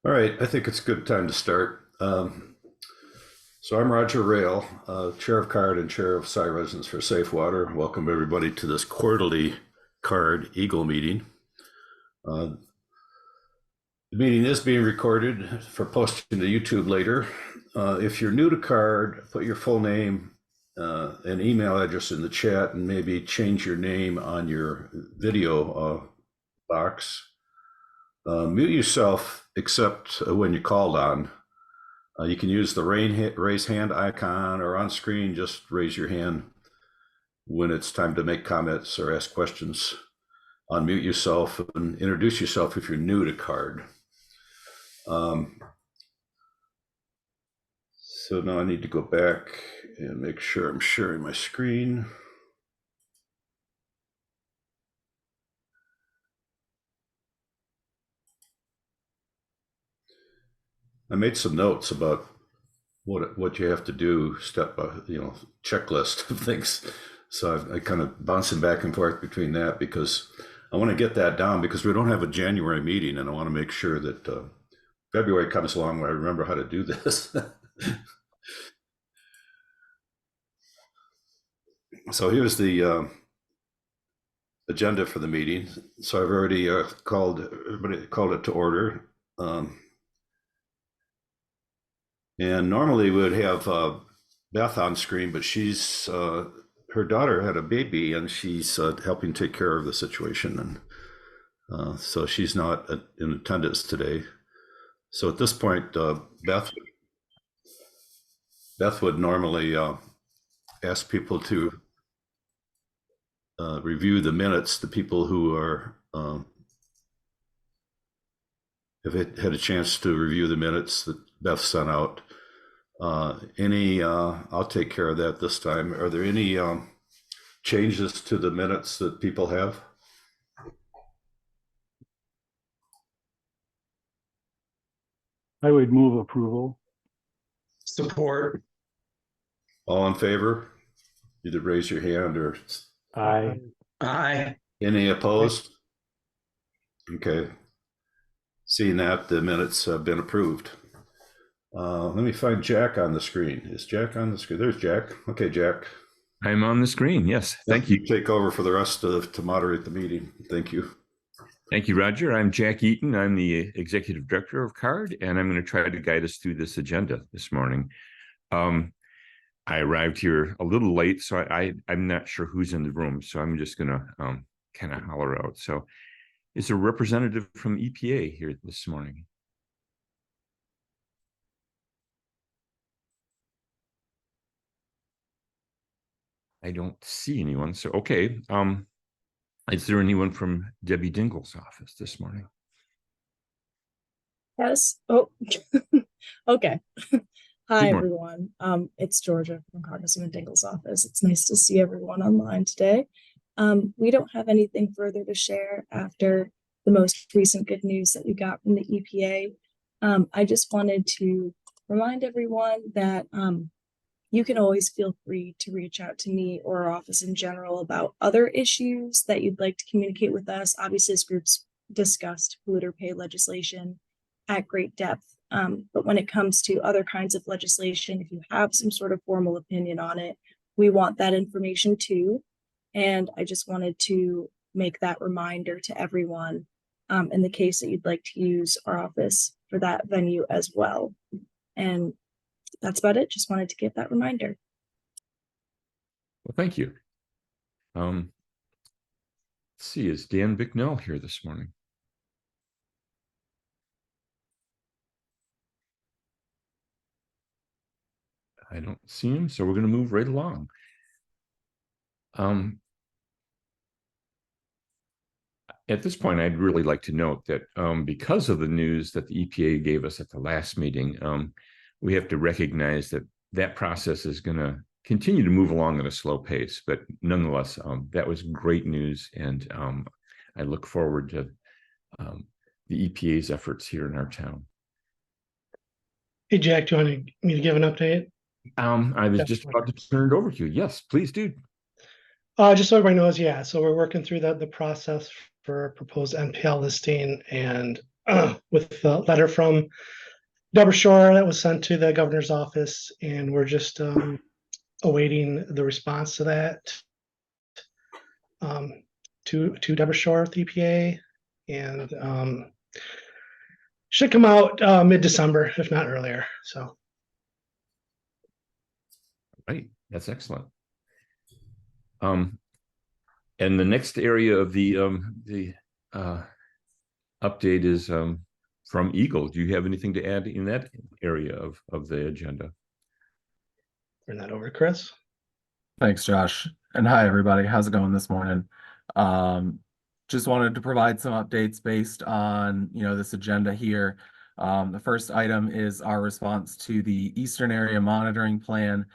All right, I think it's a good time to start. So I'm Roger Rayle, Chair of CARD and Chair of Sci Residents for Safe Water. Welcome everybody to this quarterly CARD-EGLE meeting. The meeting is being recorded for posting to YouTube later. If you're new to CARD, put your full name and email address in the chat and maybe change your name on your video box. Mute yourself except when you're called on. You can use the raise hand icon, or on screen, just raise your hand when it's time to make comments or ask questions. Unmute yourself and introduce yourself if you're new to CARD. So now I need to go back and make sure I'm sharing my screen. I made some notes about what you have to do, step by checklist of things. So I kind of bouncing back and forth between that because I want to get that down because we don't have a January meeting, and I want to make sure that February comes along where I remember how to do this. So here's the agenda for the meeting. So I've already called it to order. And normally we would have Beth on screen, but she's her daughter had a baby, and she's helping take care of the situation, and so she's not in attendance today. So at this point, Beth would normally ask people to review the minutes. The people who are have had a chance to review the minutes that Beth sent out. I'll take care of that this time. Are there any changes to the minutes that people have? I would move approval. Support. All in favor? Either raise your hand or. Aye. Aye. Any opposed? Okay. Seeing that, the minutes have been approved. Let me find Jack on the screen. Is Jack on the screen? There's Jack. Okay, Jack. I'm on the screen. Yes. Thank you. Take over for the rest to moderate the meeting. Thank you. Thank you, Roger. I'm Jack Eaton. I'm the Executive Director of CARD, and I'm going to try to guide us through this agenda this morning. I arrived here a little late, so I'm not sure who's in the room, so I'm just going to kind of holler out. So is a representative from EPA here this morning? I don't see anyone. So, okay. Is there anyone from Debbie Dingell's office this morning? Yes. Oh, okay. Hi, everyone. It's Georgia from Congresswoman Dingell's office. It's nice to see everyone online today. We don't have anything further to share after the most recent good news that we got from the EPA. I just wanted to remind everyone that you can always feel free to reach out to me or our office in general about other issues that you'd like to communicate with us. Obviously, this group's discussed polluter pay legislation at great depth. But when it comes to other kinds of legislation, if you have some sort of formal opinion on it, we want that information too. And I just wanted to make that reminder to everyone in the case that you'd like to use our office for that venue as well. And that's about it. Just wanted to give that reminder. Well, thank you. Let's see, is Dan Bicknell here this morning? I don't see him, so we're going to move right along. At this point, I'd really like to note that because of the news that the EPA gave us at the last meeting, we have to recognize that that process is going to continue to move along at a slow pace. But nonetheless, that was great news, and I look forward to the EPA's efforts here in our town. Hey, Jack, do you want me to give an update? I was just about to turn it over to you. Yes, please do. Just so everybody knows, yeah. So we're working through the process for proposed NPL listing, and with a letter from Deborah Shore that was sent to the governor's office, and we're just awaiting the response to that to Deborah Shore at the EPA, and should come out mid-December, if not earlier. So, Right, that's excellent. And the next area of the update is from Eagle. Do you have anything to add in that area of the agenda? turn that over to Chris. Thanks, Josh. And hi, everybody. How's it going this morning? Just wanted to provide some updates based on, this agenda here. The first item is our response to the Eastern Area Monitoring Plan.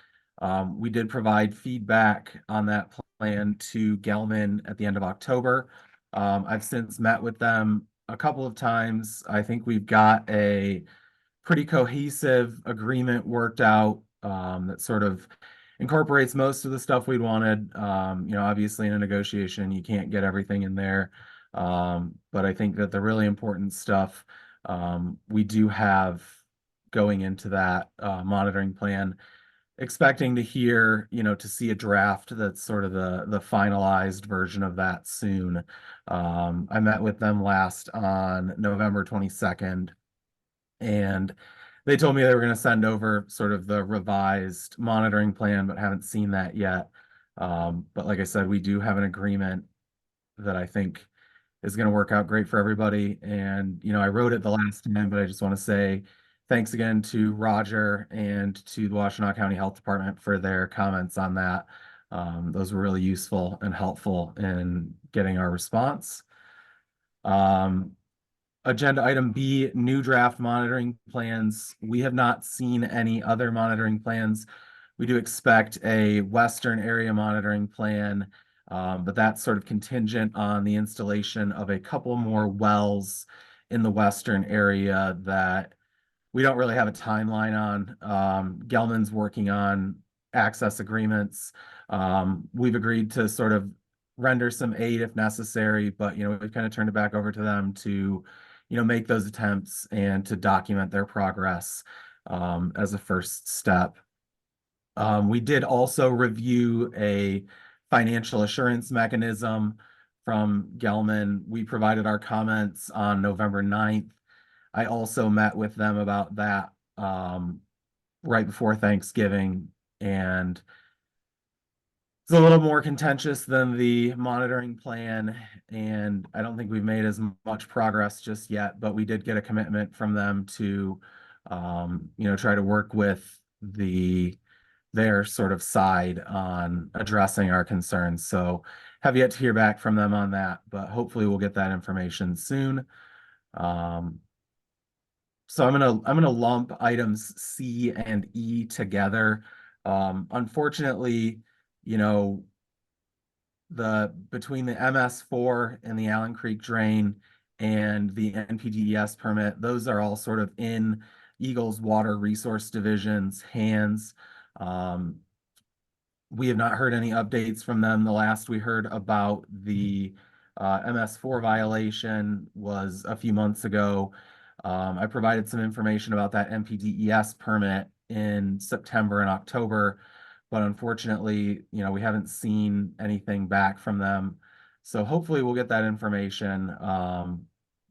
We did provide feedback on that plan to Gelman at the end of October. I've since met with them a couple of times. I think we've got a pretty cohesive agreement worked out that sort of incorporates most of the stuff we'd wanted. Obviously in a negotiation, you can't get everything in there. But I think that the really important stuff we do have going into that monitoring plan, expecting to hear, to see a draft that's sort of the finalized version of that soon. I met with them last on November 22nd, and they told me they were going to send over sort of the revised monitoring plan, but haven't seen that yet. But like I said, we do have an agreement that I think is going to work out great for everybody. And, I wrote it the last time, but I just want to say thanks again to Roger and to the Washtenaw County Health Department for their comments on that. Those were really useful and helpful in getting our response. Agenda item B, new draft monitoring plans. We have not seen any other monitoring plans. We do expect a Western area monitoring plan, but that's sort of contingent on the installation of a couple more wells in the Western area that we don't really have a timeline on. Gelman's working on access agreements. We've agreed to sort of render some aid if necessary, but we've kind of turned it back over to them to make those attempts and to document their progress as a first step. We did also review a financial assurance mechanism from Gelman. We provided our comments on November 9th. I also met with them about that right before Thanksgiving, and it's a little more contentious than the monitoring plan, and I don't think we've made as much progress just yet, but we did get a commitment from them to, try to work with their sort of side on addressing our concerns. So have yet to hear back from them on that, but hopefully we'll get that information soon. So I'm gonna lump items C and E together. Unfortunately, between the MS4 and the Allen Creek drain and the NPDES permit, those are all sort of in Eagle's Water Resource Division's hands. We have not heard any updates from them. The last we heard about the MS4 violation was a few months ago. I provided some information about that NPDES permit in September and October, but unfortunately, we haven't seen anything back from them. So hopefully we'll get that information.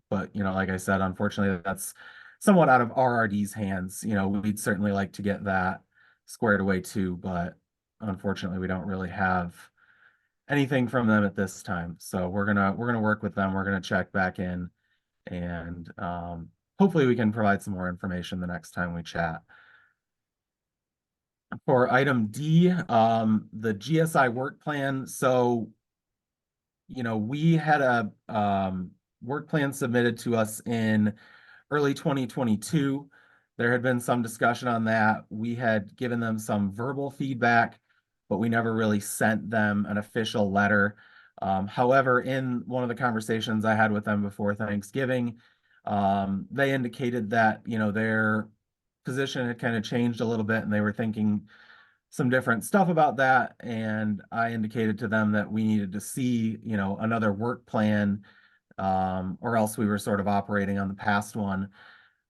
But, like I said, unfortunately, that's somewhat out of RRD's hands. We'd certainly like to get that squared away too, but unfortunately, we don't really have anything from them at this time. So we're gonna work with them. We're gonna check back in, and hopefully we can provide some more information the next time we chat. For item D, the GSI work plan. So, we had a work plan submitted to us in early 2022. There had been some discussion on that. We had given them some verbal feedback, but we never really sent them an official letter. However, in one of the conversations I had with them before Thanksgiving, they indicated that, their position had kind of changed a little bit and they were thinking some different stuff about that. And I indicated to them that we needed to see, another work plan or else we were sort of operating on the past one.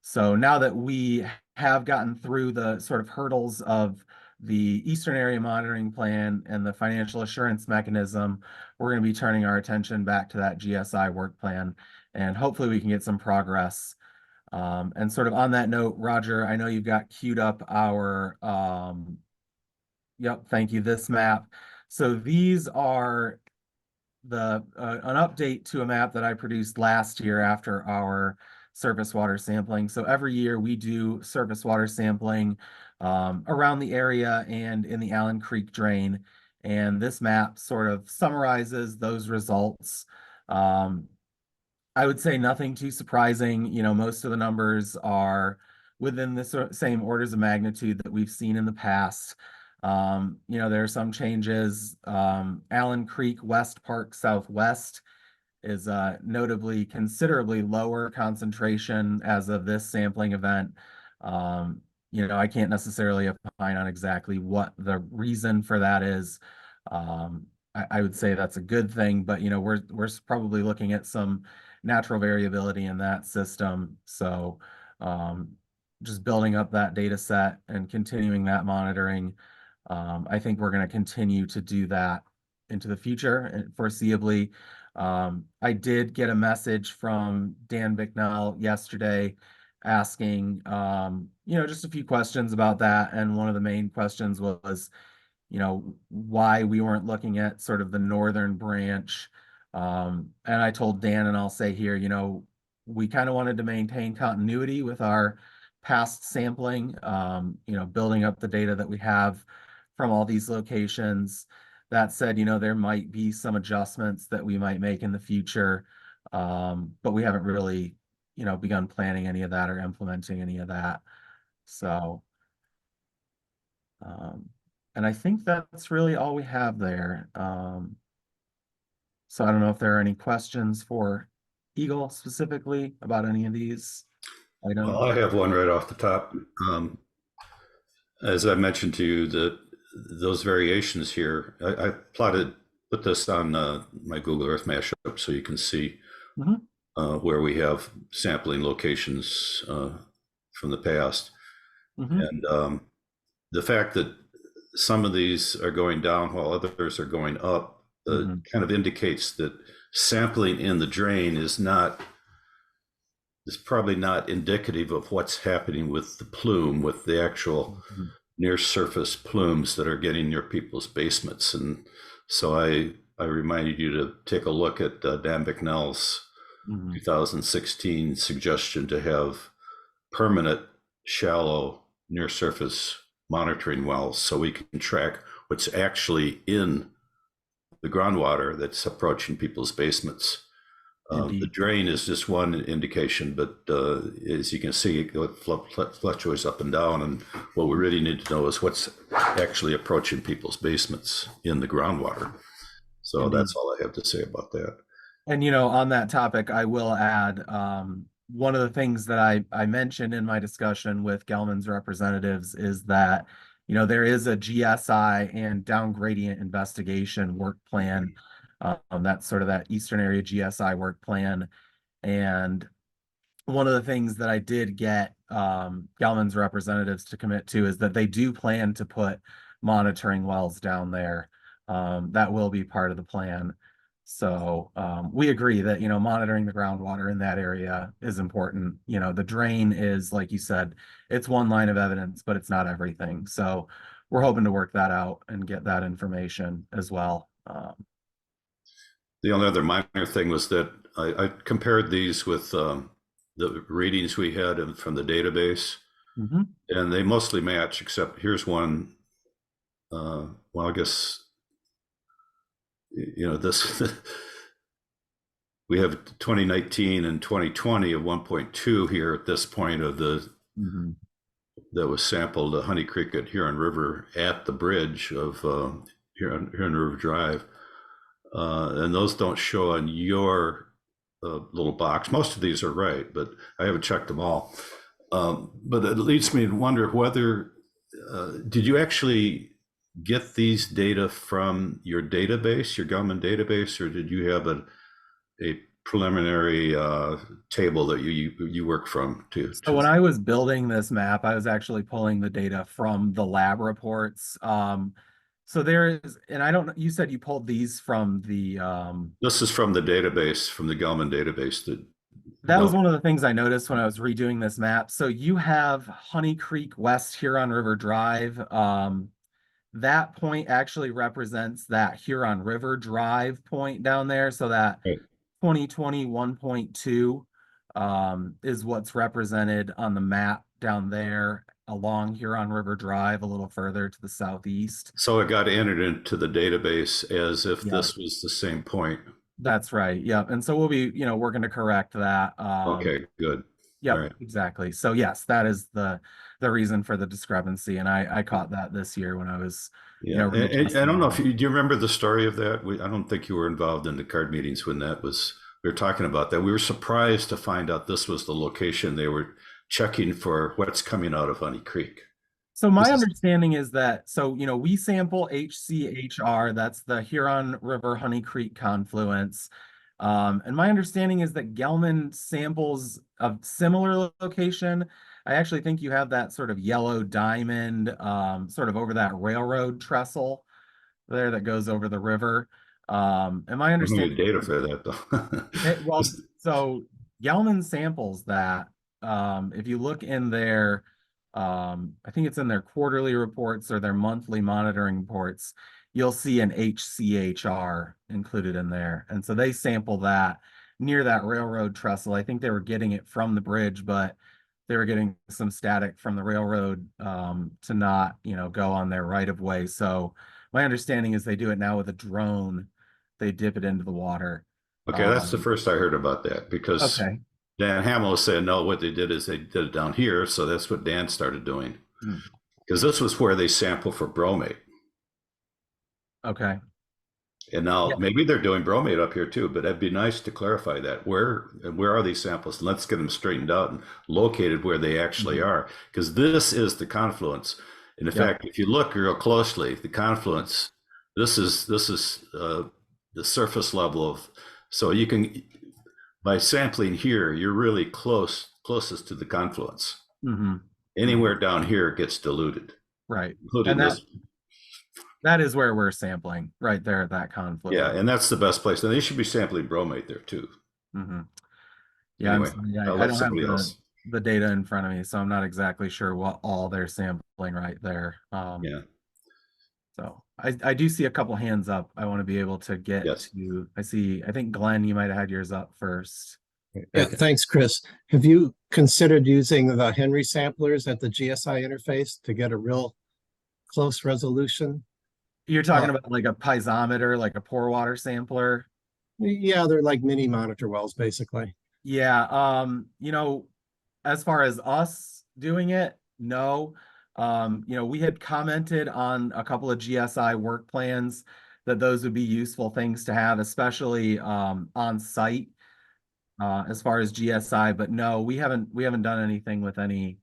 So now that we have gotten through the sort of hurdles of the Eastern Area Monitoring Plan and the financial assurance mechanism, we're going to be turning our attention back to that GSI work plan, and hopefully we can get some progress. And sort of on that note, Roger, I know you've got queued up our, yep, thank you, this map. So these are an update to a map that I produced last year after our surface water sampling. So every year we do surface water sampling around the area and in the Allen Creek drain. And this map sort of summarizes those results. I would say nothing too surprising. You know, most of the numbers are within the same orders of magnitude that we've seen in the past. You know, there are some changes. Allen Creek West Park Southwest is notably considerably lower concentration as of this sampling event. You know, I can't necessarily opine on exactly what the reason for that is. I would say that's a good thing, but you know, we're probably looking at some natural variability in that system. So just building up that data set and continuing that monitoring. I think we're going to continue to do that into the future and foreseeably. I did get a message from Dan Bicknell yesterday asking, you know, just a few questions about that. And one of the main questions was, you know, why we weren't looking at sort of the northern branch. And I told Dan, and I'll say here, you know, we kind of wanted to maintain continuity with our past sampling, you know, building up the data that we have from all these locations. That said, you know, there might be some adjustments that we might make in the future, but we haven't really, you know, begun planning any of that or implementing any of that. So, and I think that's really all we have there. So I don't know if there are any questions for Eagle specifically about any of these items. Well, I have one right off the top. As I mentioned to you, those variations here, I put this on my Google Earth mashup so you can see where we have sampling locations from the past. And the fact that some of these are going down while others are going up kind of indicates that sampling in the drain is probably not indicative of what's happening with the plume, with the actual near surface plumes that are getting near people's basements. And so I reminded you to take a look at Dan Bicknell's 2016 suggestion to have permanent shallow near surface monitoring wells so we can track what's actually in the groundwater that's approaching people's basements. The drain is just one indication, but as you can see, it fluctuates up and down. And what we really need to know is what's actually approaching people's basements in the groundwater. So that's all I have to say about that. And, you know, on that topic, I will add one of the things that I mentioned in my discussion with Gelman's representatives is that, you know, there is a GSI and down gradient investigation work plan. That's sort of that Eastern Area GSI work plan. And one of the things that I did get Gelman's representatives to commit to is that they do plan to put monitoring wells down there. That will be part of the plan. So we agree that, you know, monitoring the groundwater in that area is important. You know, the drain is, like you said, it's one line of evidence, but it's not everything. So we're hoping to work that out and get that information as well. The only other minor thing was that I compared these with the readings we had from the database, and they mostly match, except here's one. Well, I guess, you know, this we have 2019 and 2020 of 1.2 here at this point of the that was sampled at Honey Creek at Huron River at the bridge of Huron River Drive. And those don't show on your little box. Most of these are right, but I haven't checked them all. But it leads me to wonder whether, did you actually get these data from your database, your Gelman database, or did you have a preliminary table that you work from too. So when I was building this map, I was actually pulling the data from the lab reports. So there is, and I don't know, you said you pulled these from the This is from the database, from the Gelman database. That was one of the things I noticed when I was redoing this map. So you have Honey Creek West Huron River Drive. That point actually represents that Huron River Drive point down there. So that Right. 2020 1.2 is what's represented on the map down there along Huron River Drive a little further to the southeast. So it got entered into the database as if Yeah. this was the same point. That's right. Yeah. And so we'll be, working to correct that. Okay, good. Yeah, All right. exactly. So yes, that is the reason for the discrepancy. And I caught that this year when I was, Yeah, and I don't know if do you remember the story of that? I don't think you were involved in the CARD meetings when we were talking about that. We were surprised to find out this was the location they were checking for what's coming out of Honey Creek. So my understanding is that, we sample HCHR, that's the Huron River Honey Creek confluence. And my understanding is that Gelman samples a similar location. I actually think you have that sort of yellow diamond, sort of over that railroad trestle there that goes over the river. And my I don't have understanding, data for that though. so Gelman samples that. If you look in their, I think it's in their quarterly reports or their monthly monitoring reports, you'll see an HCHR included in there. And so they sample that near that railroad trestle. I think they were getting it from the bridge, but they were getting some static from the railroad to not, go on their right of way. So my understanding is they do it now with a drone. They dip it into the water. Okay, that's the first I heard about that because Okay. Dan Hamill said, no, what they did is they did it down here. So that's what Dan started doing. Because this was where they sample for bromate. Okay. And now Yeah. maybe they're doing bromate up here too, but it'd be nice to clarify that. Where are these samples? And let's get them straightened out and located where they actually are. Because this is the confluence. And in fact, if you look real closely, the confluence, this is the surface level of, so you can, by sampling here, you're really closest to the confluence. Anywhere down here gets diluted. Right. Including And this. that is where we're sampling, right there at that confluence. Yeah, and that's the best place. And they should be sampling bromate there too. Yeah, Anyway, I don't have the data in front of me, so I'm not exactly sure what all they're sampling right there. Yeah. So I do see a couple hands up. I want to be able to get to, I think Glenn, you might have had yours up first. Yeah, thanks, Chris. Have you considered using the Henry samplers at the GSI interface to get a real close resolution? You're talking about like a piezometer, like a pore water sampler? Yeah, they're like mini monitor wells, basically. Yeah, as far as us doing it, no. We had commented on a couple of GSI work plans that those would be useful things to have, especially on site as far as GSI, but no, we haven't done anything with any,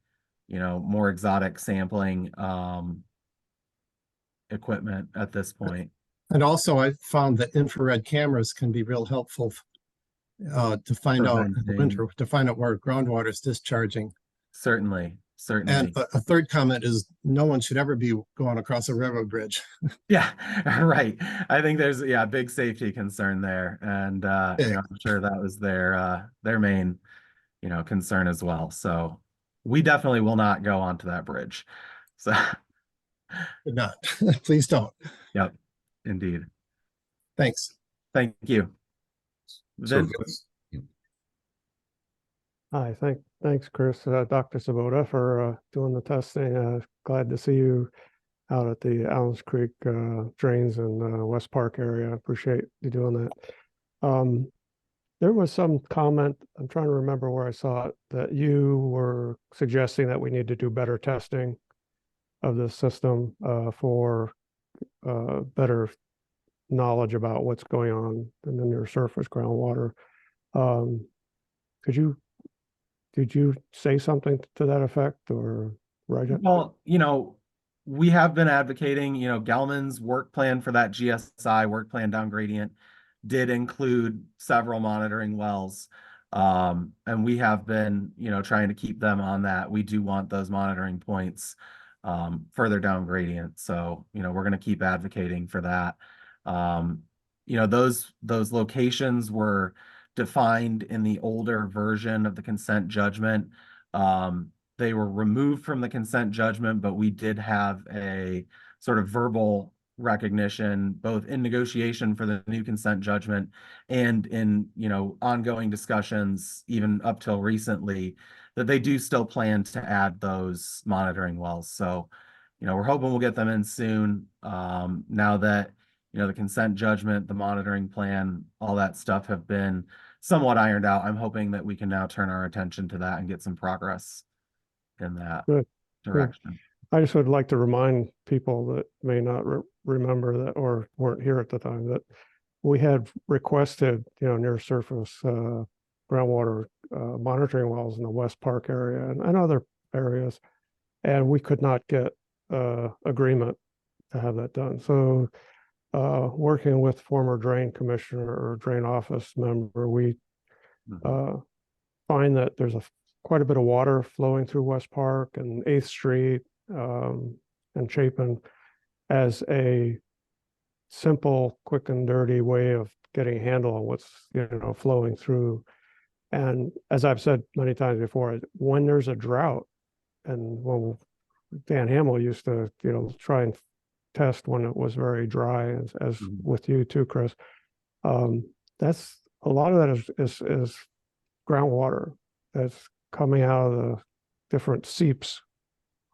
more exotic sampling equipment at this point. And also I found that infrared cameras can be real helpful to find out in the winter, to find out where groundwater is discharging. Certainly. And a third comment is no one should ever be going across a railroad bridge. Yeah, right. I think there's a big safety concern there. And I'm sure that was their main, concern as well. So we definitely will not go onto that bridge. So not. Please don't. Yep, indeed. Thanks. Thank you. Hi, thanks, Chris, Dr. Svoboda, for doing the testing. Glad to see you out at the Allens Creek drains in West Park area. Appreciate you doing that. There was some comment, I'm trying to remember where I saw it, that you were suggesting that we need to do better testing of the system for better knowledge about what's going on in the near surface groundwater. Did you say something to that effect or write it? Well, we have been advocating, Gelman's work plan for that GSI work plan down gradient did include several monitoring wells. And we have been, trying to keep them on that. We do want those monitoring points further down gradient. So, we're going to keep advocating for that. Those locations were defined in the older version of the consent judgment. They were removed from the consent judgment, but we did have a sort of verbal recognition, both in negotiation for the new consent judgment and in, ongoing discussions, even up till recently, that they do still plan to add those monitoring wells. So, we're hoping we'll get them in soon. Now that, the consent judgment, the monitoring plan, all that stuff have been somewhat ironed out, I'm hoping that we can now turn our attention to that and get some progress in that Good. direction. I just would like to remind people that may not remember that or weren't here at the time that we had requested, near surface groundwater monitoring wells in the West Park area and other areas, and we could not get agreement to have that done. So working with former drain commissioner or drain office member, we find that there's quite a bit of water flowing through West Park and 8th Street and Chapin as a simple, quick and dirty way of getting a handle on what's, flowing through. And as I've said many times before, when there's a drought, and when Dan Hamill used to, try and test when it was very dry, as with you too, Chris, that's a lot of that is groundwater that's coming out of the different seeps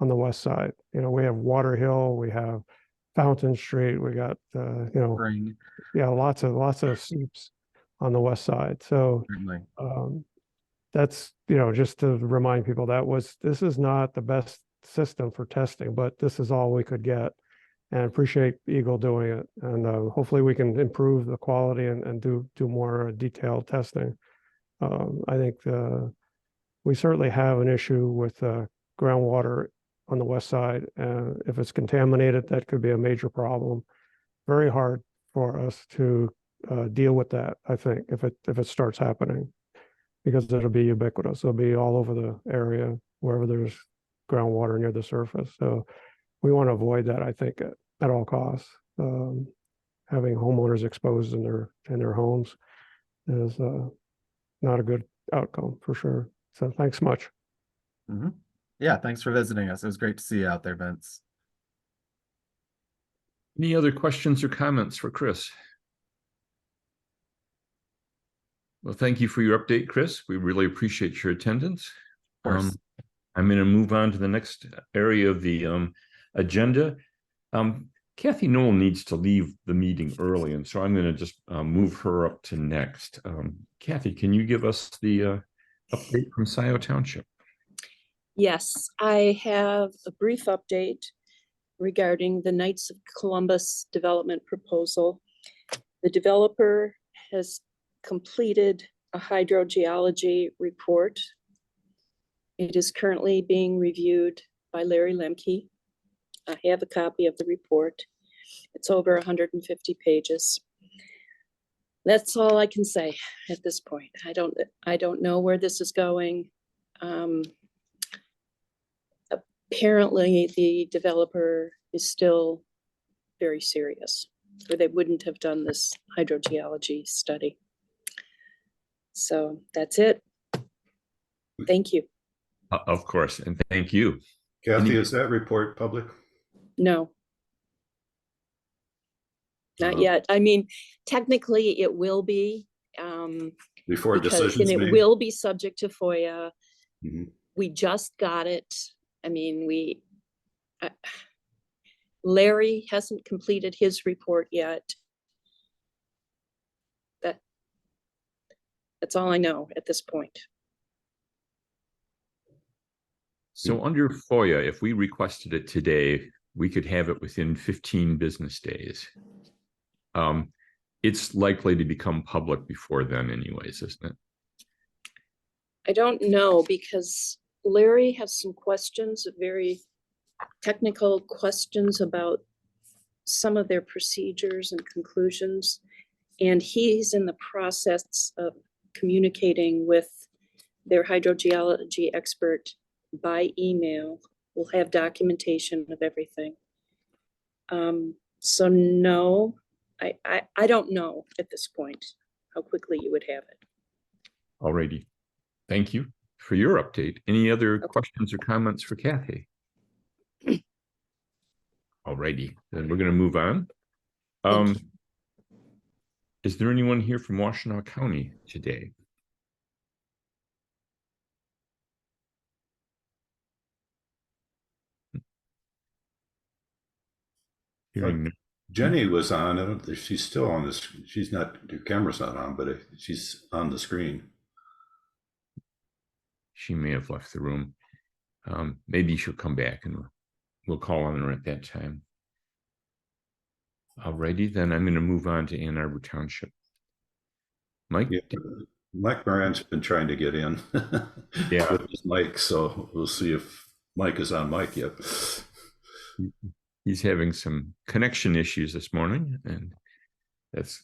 on the west side. We have Water Hill, we have Fountain Street, we got Spring. lots of seeps on the west side. So that's just to remind people this is not the best system for testing, but this is all we could get. And appreciate Eagle doing it, and hopefully we can improve the quality and do more detailed testing. I think we certainly have an issue with groundwater on the west side, and if it's contaminated, that could be a major problem. Very hard for us to deal with that, I think, if it starts happening, because it'll be ubiquitous. It'll be all over the area wherever there's groundwater near the surface. So we want to avoid that, I think, at all costs. Having homeowners exposed in their homes is not a good outcome for sure. So thanks much. Yeah, thanks for visiting us. It was great to see you out there, Vince. Any other questions or comments for Chris? Well, thank you for your update, Chris. We really appreciate your attendance. Of course. I'm going to move on to the next area of the agenda. Kathy Knoll needs to leave the meeting early, and so I'm going to just move her up to next. Kathy, can you give us the update from Scioto Township? Yes, I have a brief update regarding the Knights of Columbus development proposal. The developer has completed a hydrogeology report. It is currently being reviewed by Larry Lemke. I have a copy of the report. It's over 150 pages. That's all I can say at this point. I don't know where this is going. Apparently the developer is still very serious, or they wouldn't have done this hydrogeology study. So that's it. Thank you. Of course, and thank you. Kathy, is that report public? No. Not yet. I mean, technically it will be. Before decisions and it made? will be subject to FOIA. Mhm. We just got it. I mean, Larry hasn't completed his report yet. That's all I know at this point. So under FOIA, if we requested it today, we could have it within 15 business days. It's likely to become public before then anyways, isn't it? I don't know, because Larry has some questions, very technical questions about some of their procedures and conclusions. And he's in the process of communicating with their hydrogeology expert by email. We'll have documentation of everything. So no, I don't know at this point how quickly you would have it. Alrighty. Thank you for your update. Any other questions or comments for Kathy? Alrighty, then we're going to move on. Is there anyone here from Washtenaw County today? Hearing no. Jenny was on. I don't think she's still on this. She's not, her camera's not on, but she's on the screen. She may have left the room. Maybe she'll come back and we'll call on her at that time. Alrighty, then I'm going to move on to Ann Arbor Township. Mike? Yeah, Mike Moran's been trying to get in. Yeah. With his mic, so we'll see if Mike is on mic yet. He's having some connection issues this morning, and that's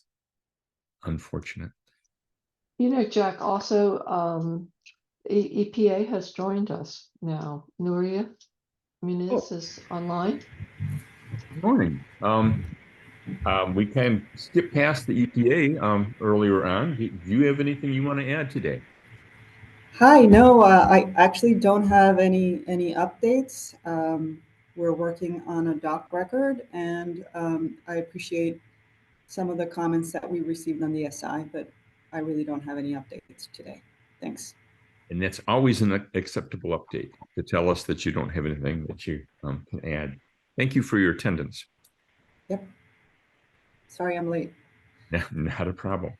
unfortunate. You know, Jack, also EPA has joined us now. Nuria Muniz is online. Good morning. We can skip past the EPA earlier on. Do you have anything you want to add today? Hi, no, I actually don't have any updates. We're working on a doc record, and I appreciate some of the comments that we received on the SI, but I really don't have any updates today. Thanks. And that's always an acceptable update, to tell us that you don't have anything that you can add. Thank you for your attendance. Yep. Sorry I'm late. No, not a problem.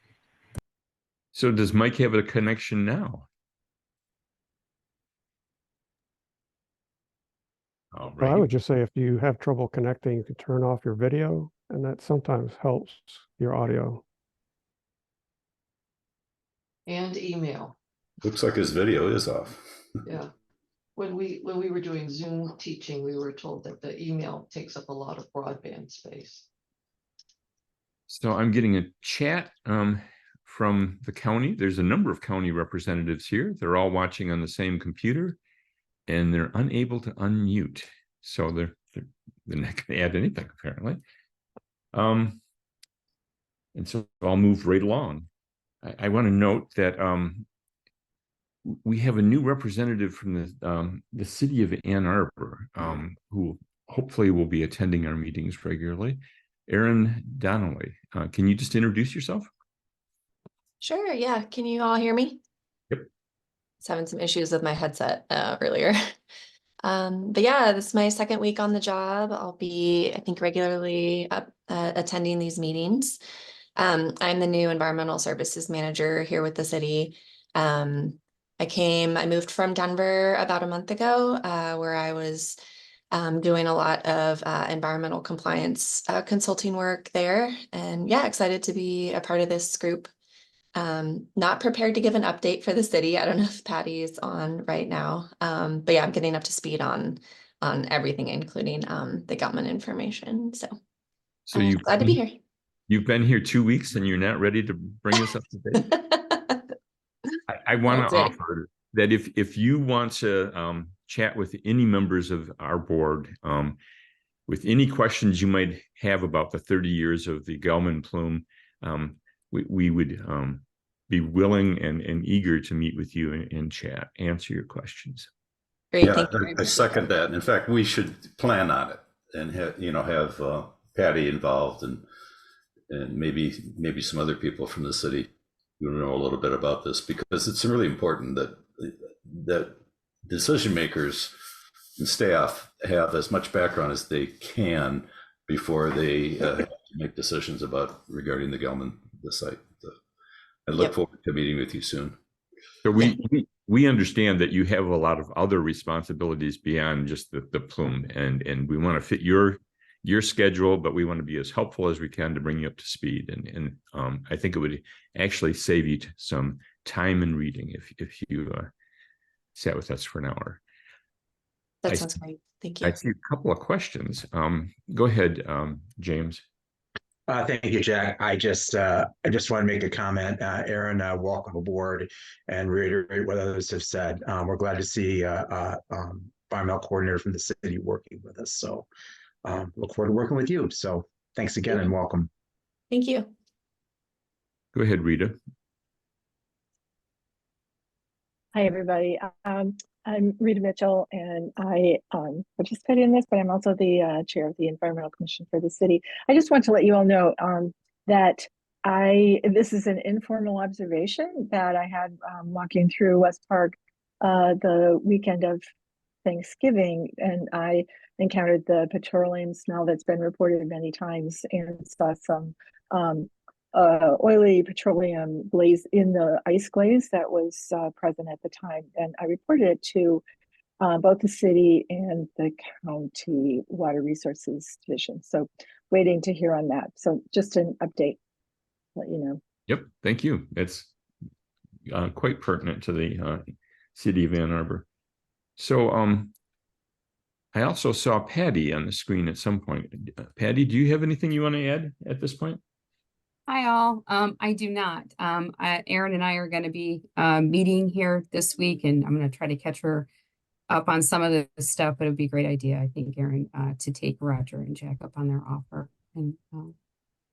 So does Mike have a connection now? All right. Well, I would just say if you have trouble connecting, you can turn off your video, and that sometimes helps your audio. And email. Looks like his video is off. Yeah. When we were doing Zoom teaching, we were told that the email takes up a lot of broadband space. So I'm getting a chat from the county. There's a number of county representatives here. They're all watching on the same computer, and they're unable to unmute. So they're not going to add anything, apparently. And so I'll move right along. I want to note that we have a new representative from the city of Ann Arbor, who hopefully will be attending our meetings regularly. Erin Donnelly, can you just introduce yourself? Sure, yeah. Can you all hear me? Yep. I was having some issues with my headset earlier. But yeah, this is my second week on the job. I'll be, I think, regularly attending these meetings. I'm the new environmental services manager here with the city. I moved from Denver about a month ago, where I was doing a lot of environmental compliance consulting work there. And yeah, excited to be a part of this group. Not prepared to give an update for the city. I don't know if Patty's on right now. But yeah, I'm getting up to speed on everything, including the Gelman information. So you're glad to be here. You've been here 2 weeks and you're not ready to bring us up to date? I want to offer that if you want to chat with any members of our board, with any questions you might have about the 30 years of the Gelman plume, we would be willing and eager to meet with you and chat, answer your questions. Great, Yeah, thank you. I second that. In fact, we should plan on it and have Patty involved and maybe some other people from the city who know a little bit about this, because it's really important that decision makers and staff have as much background as they can before they have to make decisions regarding the Gelman, the site. I look forward to meeting with you soon. So we understand that you have a lot of other responsibilities beyond just the plume, and we want to fit your schedule, but we want to be as helpful as we can to bring you up to speed. And I think it would actually save you some time in reading if you sat with us for an hour. That sounds great. Thank you. I see a couple of questions. Go ahead, James. Thank you, Jack. I just want to make a comment. Aaron, welcome aboard, and reiterate what others have said. We're glad to see environmental coordinator from the city working with us. So look forward to working with you. So thanks again and welcome. Thank you. Go ahead, Rita. Hi, everybody. I'm Rita Mitchell, and I participated in this, but I'm also the chair of the Environmental Commission for the city. I just want to let you all know that this is an informal observation that I had walking through West Park the weekend of Thanksgiving, and I encountered the petroleum smell that's been reported many times and saw some oily petroleum glaze in the ice glaze that was present at the time. And I reported it to both the city and the county water resources division. So waiting to hear on that. So just an update, let you know. Yep, thank you. It's quite pertinent to the city of Ann Arbor. So I also saw Patty on the screen at some point. Patty, do you have anything you want to add at this point? Hi all. I do not. Erin and I are going to be meeting here this week, and I'm going to try to catch her up on some of the stuff. But it would be a great idea, I think, Erin, to take Roger and Jack up on their offer. And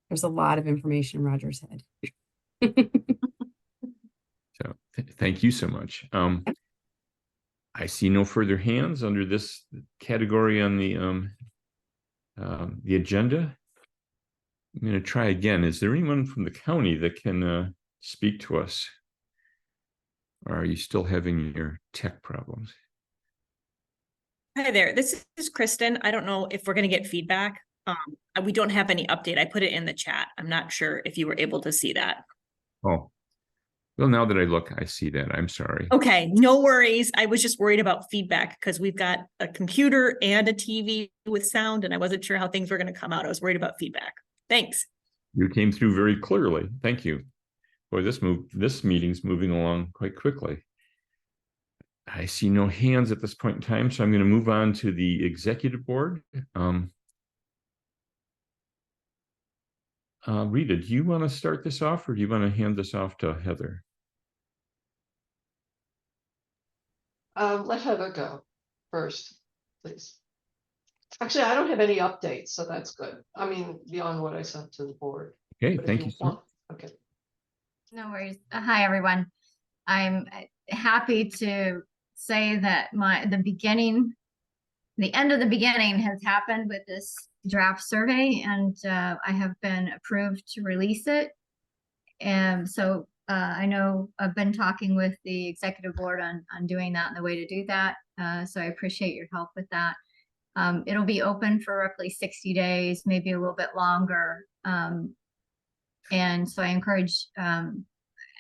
there's a lot of information in Roger's head. So thank you so much. I see no further hands under this category on the agenda. I'm going to try again. Is there anyone from the county that can speak to us? Or are you still having your tech problems? Hi there, this is Kristen. I don't know if we're going to get feedback. We don't have any update. I put it in the chat. I'm not sure if you were able to see that. Oh, well, now that I look, I see that. I'm sorry. Okay, no worries. I was just worried about feedback because we've got a computer and a TV with sound, and I wasn't sure how things were going to come out. I was worried about feedback. Thanks. You came through very clearly. Thank you. Boy, this meeting's moving along quite quickly. I see no hands at this point in time, so I'm going to move on to the executive board. Rita, do you want to start this off, or do you want to hand this off to Heather? Let Heather go first, please. Actually, I don't have any updates, so that's good. I mean, beyond what I sent to the board. Okay, But if thank you. Okay. No worries. Hi, everyone. I'm happy to say that the end of the beginning has happened with this draft survey, and I have been approved to release it. And so I know I've been talking with the executive board on doing that and the way to do that. So I appreciate your help with that. It'll be open for roughly 60 days, maybe a little bit longer. And so I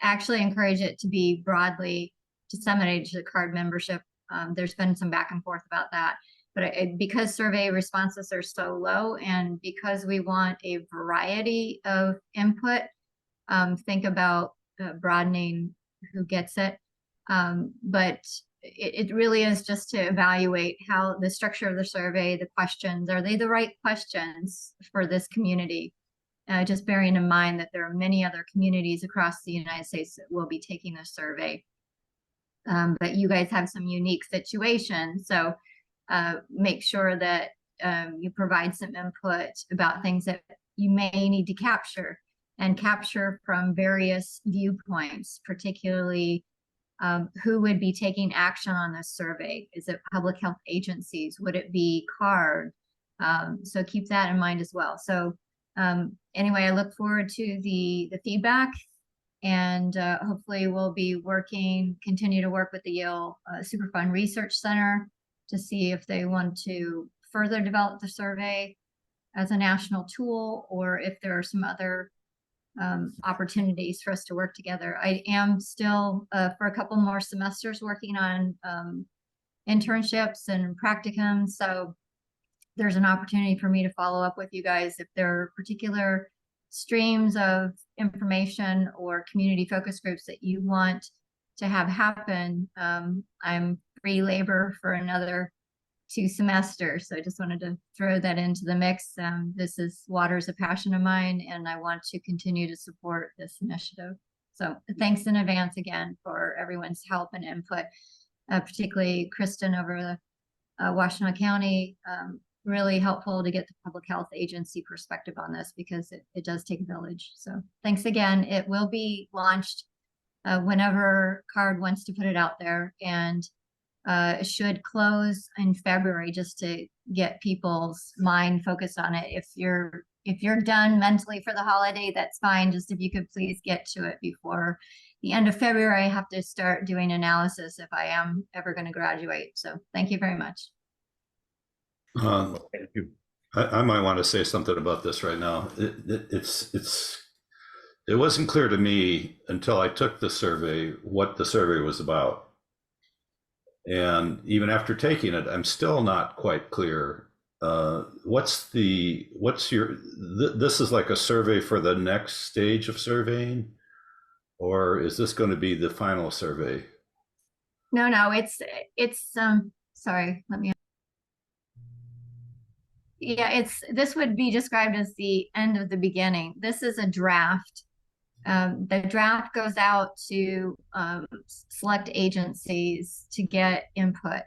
actually encourage it to be broadly disseminated to the CARD membership. There's been some back and forth about that, but because survey responses are so low, and because we want a variety of input, think about broadening who gets it. But it really is just to evaluate how the structure of the survey, the questions, are they the right questions for this community? Just bearing in mind that there are many other communities across the United States that will be taking this survey. But you guys have some unique situations. So make sure that you provide some input about things that you may need to capture, and capture from various viewpoints, particularly who would be taking action on this survey. Is it public health agencies? Would it be CARD? So keep that in mind as well. So anyway, I look forward to the feedback, and hopefully we'll be continue to work with the Yale Superfund Research Center to see if they want to further develop the survey as a national tool, or if there are some other opportunities for us to work together. I am still for a couple more semesters working on internships and practicums, so there's an opportunity for me to follow up with you guys if there are particular streams of information or community focus groups that you want to have happen. I'm free labor for another 2 semesters. So I just wanted to throw that into the mix. Water is a passion of mine, and I want to continue to support this initiative. So thanks in advance again for everyone's help and input, particularly Kristen over the Washtenaw County. Really helpful to get the public health agency perspective on this, because it does take a village. So thanks again. It will be launched whenever CARD wants to put it out there, and it should close in February, just to get people's mind focused on it. If you're done mentally for the holiday, that's fine. Just if you could please get to it before the end of February. I have to start doing analysis if I am ever going to graduate. So thank you very much. Thank you. I might want to say something about this right now. It wasn't clear to me until I took the survey what the survey was about. And even after taking it, I'm still not quite clear. This is like a survey for the next stage of surveying, or is this going to be the final survey? No, it's sorry, let me. Yeah, this would be described as the end of the beginning. This is a draft. The draft goes out to select agencies to get input.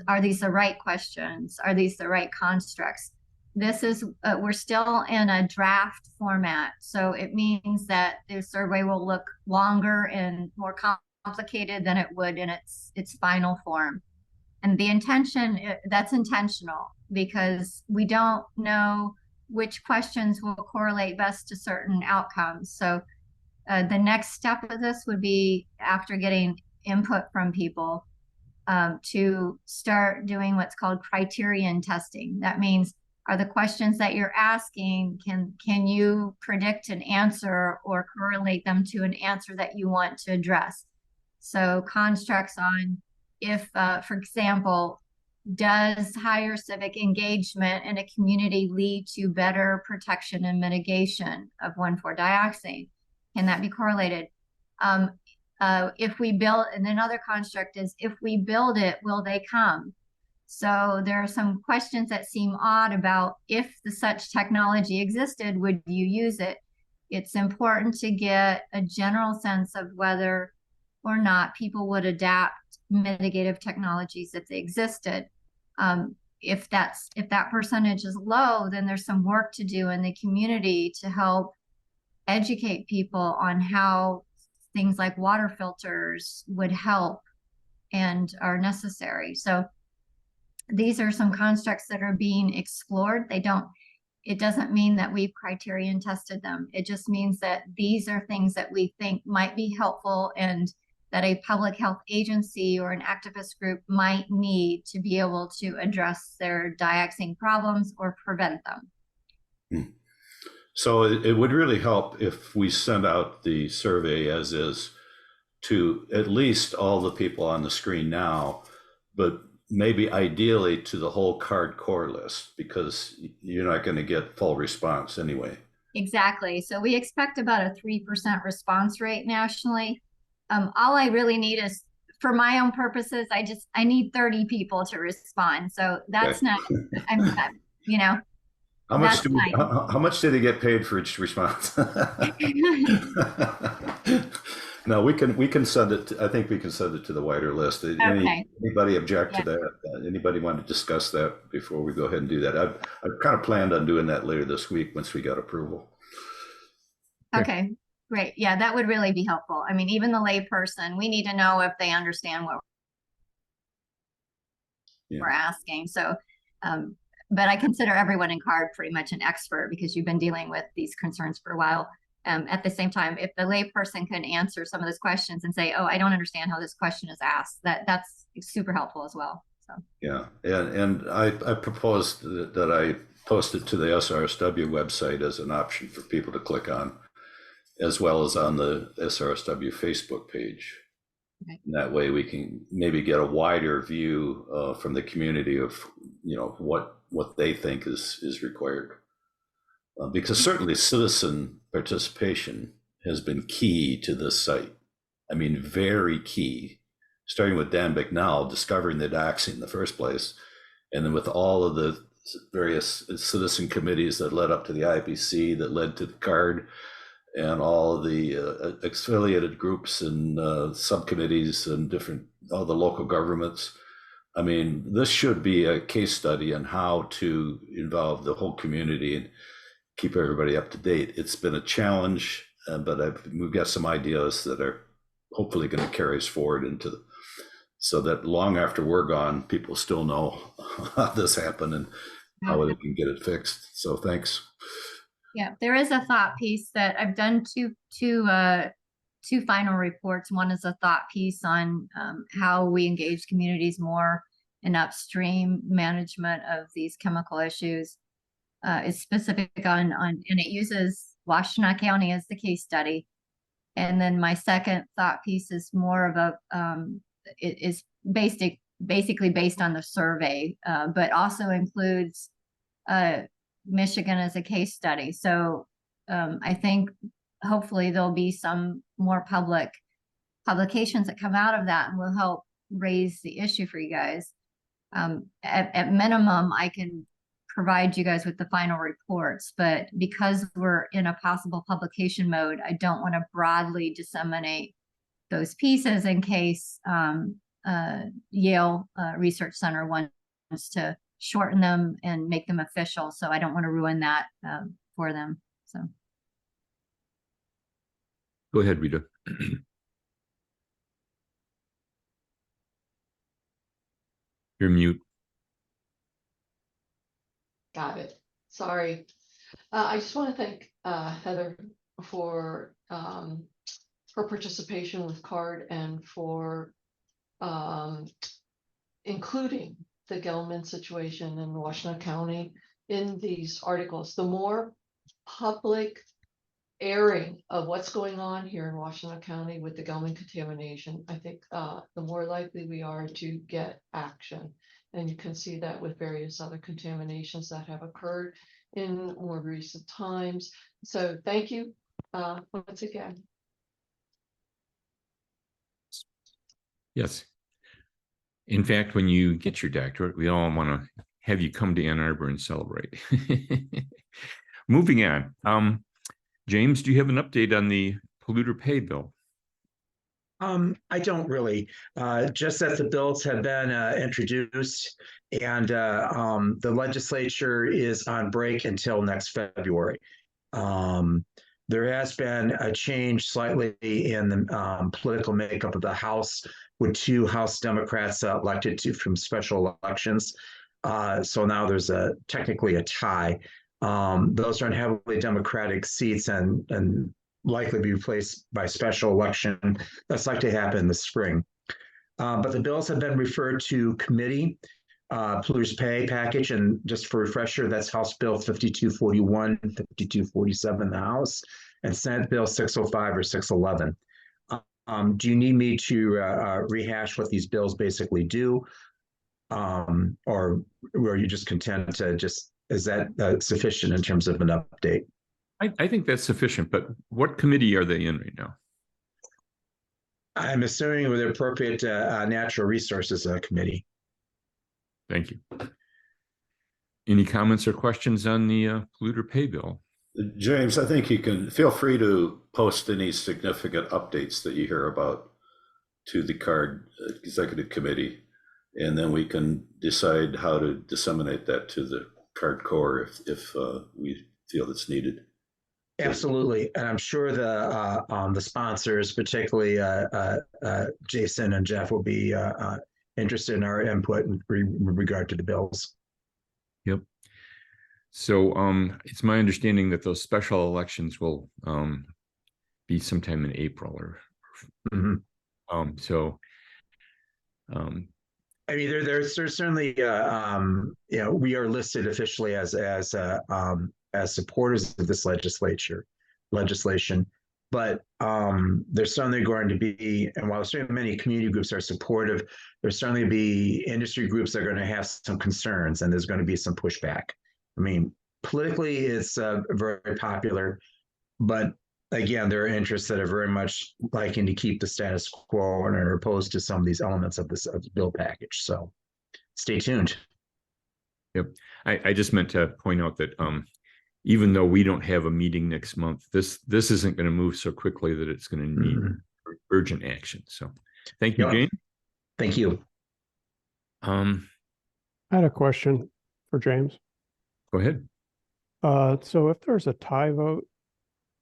Are these the right questions? Are these the right constructs? This is, we're still in a draft format. So it means that the survey will look longer and more complicated than it would in its final form. And the intention, that's intentional, because we don't know which questions will correlate best to certain outcomes. So the next step of this would be, after getting input from people, to start doing what's called criterion testing. That means, are the questions that you're asking, can you predict an answer or correlate them to an answer that you want to address? So constructs on, if, for example, does higher civic engagement in a community lead to better protection and mitigation of 1,4-dioxane? Can that be correlated? If we build, and another construct is, if we build it, will they come? So there are some questions that seem odd about, if such technology existed, would you use it? It's important to get a general sense of whether or not people would adapt mitigative technologies if they existed. If that percentage is low, then there's some work to do in the community to help educate people on how things like water filters would help and are necessary. So these are some constructs that are being explored. It doesn't mean that we've criterion tested them. It just means that these are things that we think might be helpful, and that a public health agency or an activist group might need to be able to address their dioxane problems or prevent them. So it would really help if we send out the survey as is to at least all the people on the screen now, but maybe ideally to the whole CARD core list, because you're not going to get full response anyway. Exactly. So we expect about a 3% response rate nationally. All I really need is, for my own purposes, I need 30 people to respond. So that's not, you know. How much did he get paid for each response? No, we can send it. I think we can send it to the wider list. Okay. Anybody object to that? Anybody want to discuss that before we go ahead and do that? I've kind of planned on doing that later this week once we got approval. Okay, great. Yeah, that would really be helpful. I mean, even the lay person, we need to know if they understand what we're asking. So, but I consider everyone in CARD pretty much an expert, because you've been dealing with these concerns for a while. At the same time, if the layperson can answer some of those questions and say, oh, I don't understand how this question is asked, that's super helpful as well. So yeah, and I proposed that I post it to the SRSW website as an option for people to click on, as well as on the SRSW Facebook page. Okay. And that way we can maybe get a wider view from the community of, you know, what they think is required. Because certainly citizen participation has been key to this site. I mean, very key, starting with Dan Bicknell discovering the dioxane in the first place, And then with all of the various citizen committees that led up to the IPC, that led to the CARD, and all of the affiliated groups and subcommittees and all the local governments. I mean, this should be a case study on how to involve the whole community and keep everybody up to date. It's been a challenge, but we've got some ideas that are hopefully going to carry us forward so that long after we're gone, people still know how this happened and how they can get it fixed. So thanks. Yeah, there is a thought piece that I've done two final reports. One is a thought piece on how we engage communities more in upstream management of these chemical issues. It's specific on and it uses Washtenaw County as the case study. And then my second thought piece is more of a it is basically based on the survey, but also includes Michigan as a case study. So I think hopefully there'll be some more public publications that come out of that and will help raise the issue for you guys. At minimum, I can provide you guys with the final reports, but because we're in a possible publication mode, I don't want to broadly disseminate those pieces in case Yale Research Center wants to shorten them and make them official. So I don't want to ruin that for them. So go ahead, Rita. You're mute. Got it. Sorry. I just want to thank Heather for her participation with CARD and for including the Gelman situation in Washtenaw County in these articles. The more public airing of what's going on here in Washtenaw County with the Gelman contamination, I think the more likely we are to get action. And you can see that with various other contaminations that have occurred in more recent times. So thank you once again. Yes. In fact, when you get your doctorate, we all want to have you come to Ann Arbor and celebrate. Moving on. James, do you have an update on the polluter pay bill? I don't really, just that the bills have been introduced and the legislature is on break until next February. There has been a change slightly in the political makeup of the House, with 2 House Democrats elected from special elections. So now there's technically a tie. Those are heavily Democratic seats and likely be replaced by special election. That's likely to happen in the spring. But the bills have been referred to committee, polluter's pay package, and just for refresher, that's House Bill 5241, 5247 in the House, and Senate Bill 605 or 611. Do you need me to rehash what these bills basically do? Or are you just content to is that sufficient in terms of an update? I think that's sufficient, but what committee are they in right now? I'm assuming with the appropriate Natural Resources Committee. Thank you. Any comments or questions on the polluter pay bill? James, I think you can feel free to post any significant updates that you hear about to the CARD Executive Committee, and then we can decide how to disseminate that to the CARD Corps if we feel it's needed. Absolutely, and I'm sure the sponsors, particularly Jason and Jeff, will be interested in our input in regard to the bills. Yep. So it's my understanding that those special elections will be sometime in April or I mean, there's certainly we are listed officially as supporters of this legislation, but there's certainly going to be, and while certainly many community groups are supportive, there's certainly be industry groups that are going to have some concerns, and there's going to be some pushback. I mean, politically, it's very popular, but again, there are interests that are very much liking to keep the status quo and are opposed to some of these elements of this bill package. So stay tuned. Yep. I just meant to point out that even though we don't have a meeting next month, this isn't going to move so quickly that it's going to need urgent action. So thank you, Yep. Jane. Thank you. I had a question for James. Go ahead. So if there's a tie vote,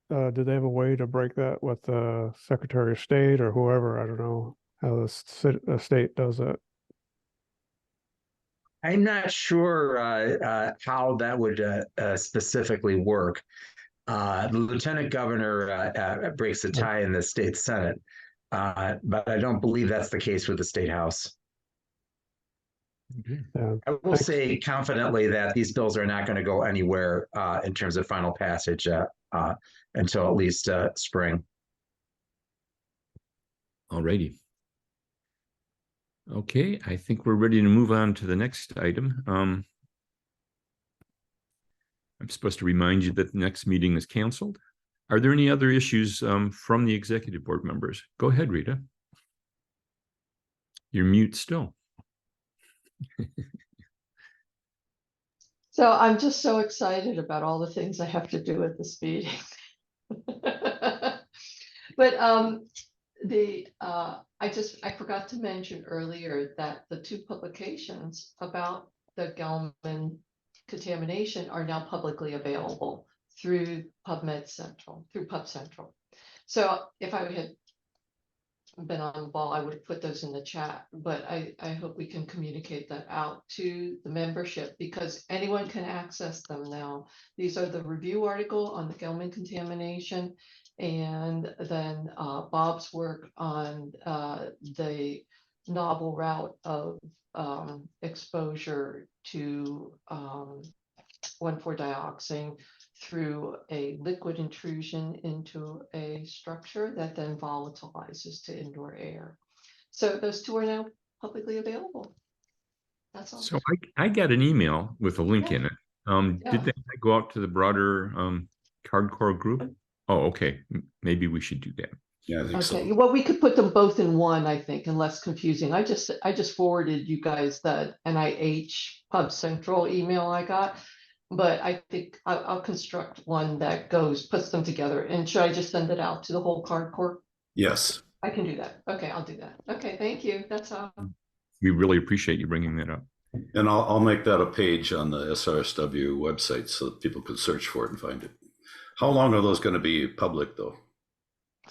do they have a way to break that with the Secretary of State or whoever? I don't know how the state does that. I'm not sure how that would specifically work. The lieutenant governor breaks the tie in the state senate, but I don't believe that's the case with the state house. Okay. I will say confidently that these bills are not going to go anywhere in terms of final passage until at least spring. All righty. Okay, I think we're ready to move on to the next item. I'm supposed to remind you that the next meeting is canceled. Are there any other issues from the executive board members? Go ahead, Rita. You're mute still. So I'm just so excited about all the things I have to do at this meeting. But I forgot to mention earlier that the 2 publications about the Gelman contamination are now publicly available through PubMed Central, through Pub Central. So if I had been on the ball, I would have put those in the chat, but I hope we can communicate that out to the membership because anyone can access them now. These are the review article on the Gelman contamination and then Bob's work on the novel route of exposure to 1,4-dioxane through a liquid intrusion into a structure that then volatilizes to indoor air. So those 2 are now publicly available. That's all. So I got an email with a link in it. Did that go out to the broader CARD-Core group? Oh, okay. Maybe we should do that. Yeah, I think so. Okay, well, we could put them both in one, I think, and less confusing. I just forwarded you guys the NIH Pub Central email I got. But I think I'll construct one that puts them together. And should I just send it out to the whole CARD-Core? Yes. I can do that. Okay, I'll do that. Okay, thank you. That's all. We really appreciate you bringing that up. And I'll make that a page on the SRSW website so that people can search for it and find it. How long are those going to be public, though?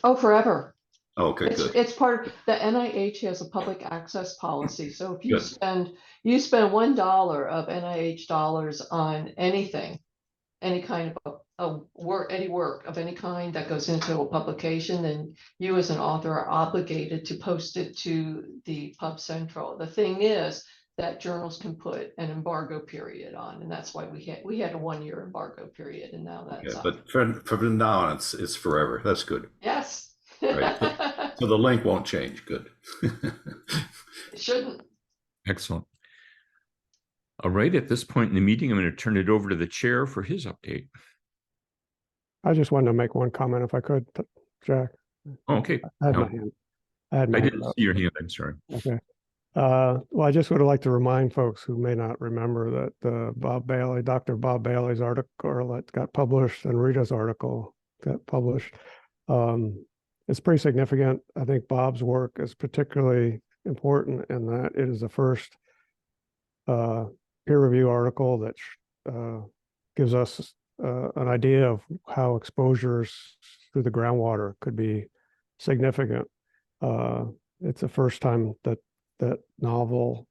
Oh, forever. Okay, good. It's part of the NIH has a public access policy. So if you spend $1 of NIH dollars on anything, any kind of work, any work of any kind that goes into a publication, then you as an author are obligated to post it to the Pub Central. The thing is that journals can put an embargo period on, and that's why we had a 1-year embargo period, and now that's up. But from now on, it's forever. That's good. Yes. Right. So the link won't change. Good. It shouldn't. Excellent. All right. At this point in the meeting, I'm going to turn it over to the chair for his update. I just wanted to make one comment if I could, Jack. Oh, okay. I had my hand. I didn't see your hand. I'm sorry. Okay. Well, I just would like to remind folks who may not remember that Dr. Bob Bailey's article that got published and Rita's article got published. It's pretty significant. I think Bob's work is particularly important in that it is the first peer review article that gives us an idea of how exposures through the groundwater could be significant. It's the first time that novel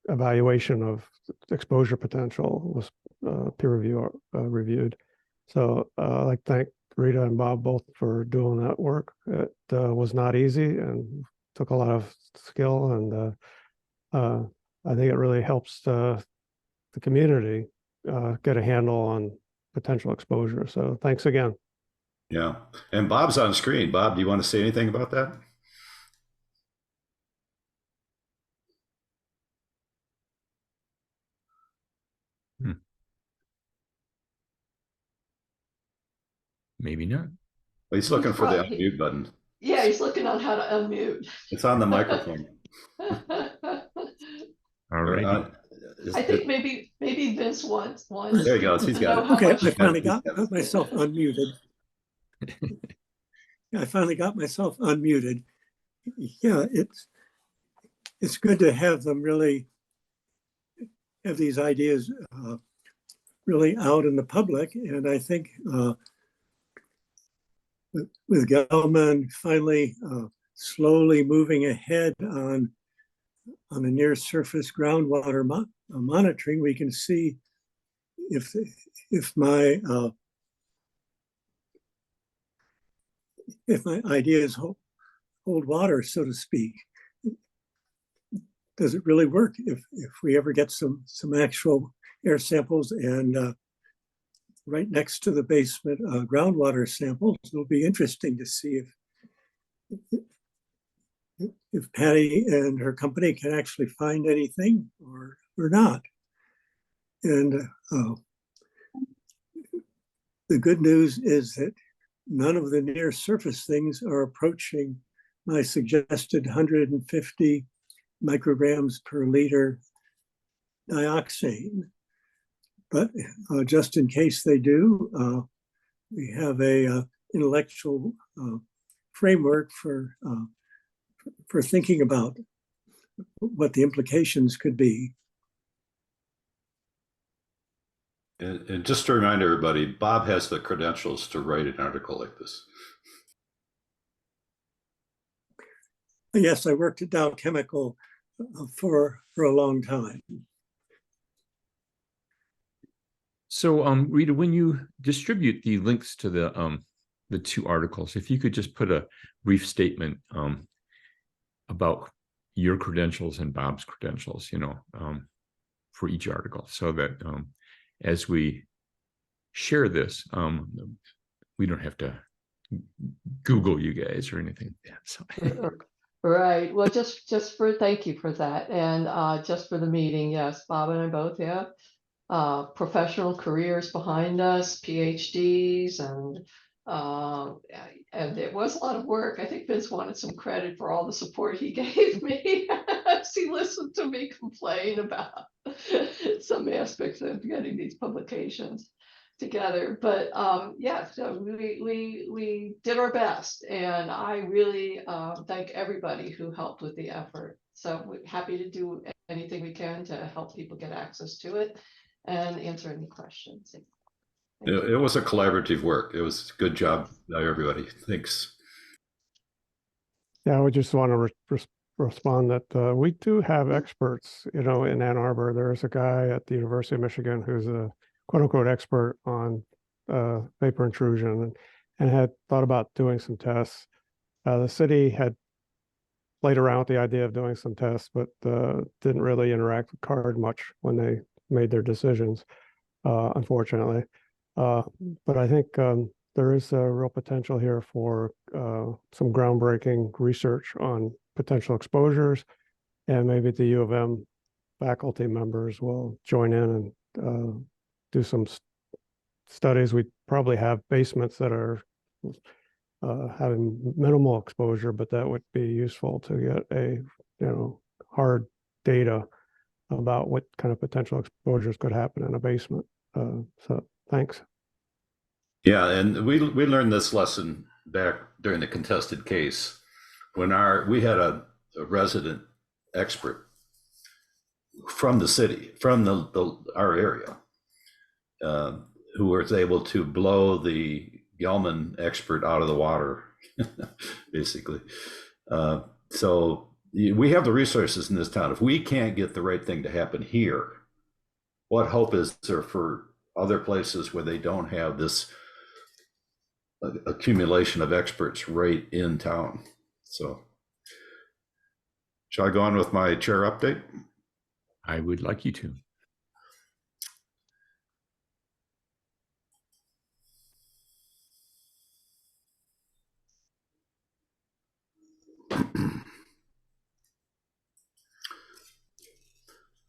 evaluation of exposure potential was peer reviewed. So I'd like to thank Rita and Bob both for doing that work. It was not easy and took a lot of skill, and I think it really helps the community get a handle on potential exposure. So thanks again. Yeah. And Bob's on screen. Bob, do you want to say anything about that? Maybe not. Well, he's looking for the unmute button. Yeah, he's looking on how to unmute. It's on the microphone. All right. I think maybe Vince wants. There he goes. He's got it. Okay, I finally got myself unmuted. I finally got myself unmuted. Yeah, it's good to have them really have these ideas really out in the public. And I think with Gelman finally slowly moving ahead on the near surface groundwater monitoring, we can see if my ideas hold water, so to speak. Does it really work? If we ever get some actual air samples and right next to the basement groundwater samples, it'll be interesting to see if Patty and her company can actually find anything or not. And the good news is that none of the near surface things are approaching my suggested 150 micrograms per liter dioxane. But just in case they do, we have a intellectual framework for thinking about what the implications could be. And just to remind everybody, Bob has the credentials to write an article like this. Yes, I worked at Dow Chemical for a long time. So, Rita, when you distribute the links to the two articles, if you could just put a brief statement about your credentials and Bob's credentials, for each article, so that as we share this, we don't have to Google you guys or anything. Yeah, so. Right. Well, thank you for that. And just for the meeting, yes, Bob and I both have professional careers behind us, PhDs, and it was a lot of work. I think Vince wanted some credit for all the support he gave me as he listened to me complain about some aspects of getting these publications together. But yeah, so we did our best, and I really thank everybody who helped with the effort. So we're happy to do anything we can to help people get access to it and answer any questions. It was a collaborative work. It was a good job by everybody. Thanks. Yeah, I would just want to respond that we do have experts, in Ann Arbor. There's a guy at the University of Michigan who's a quote unquote expert on vapor intrusion and had thought about doing some tests. The city had played around with the idea of doing some tests, but didn't really interact with CARD much when they made their decisions, unfortunately. But I think there is a real potential here for some groundbreaking research on potential exposures, and maybe the U of M faculty members will join in and do some studies. We probably have basements that are having minimal exposure, but that would be useful to get hard data about what kind of potential exposures could happen in a basement. So thanks. Yeah, and we learned this lesson back during the contested case when we had a resident expert from the city, from our area, who was able to blow the Gelman expert out of the water, basically. So we have the resources in this town. If we can't get the right thing to happen here, what hope is there for other places where they don't have this accumulation of experts right in town? So shall I go on with my chair update? I would like you to.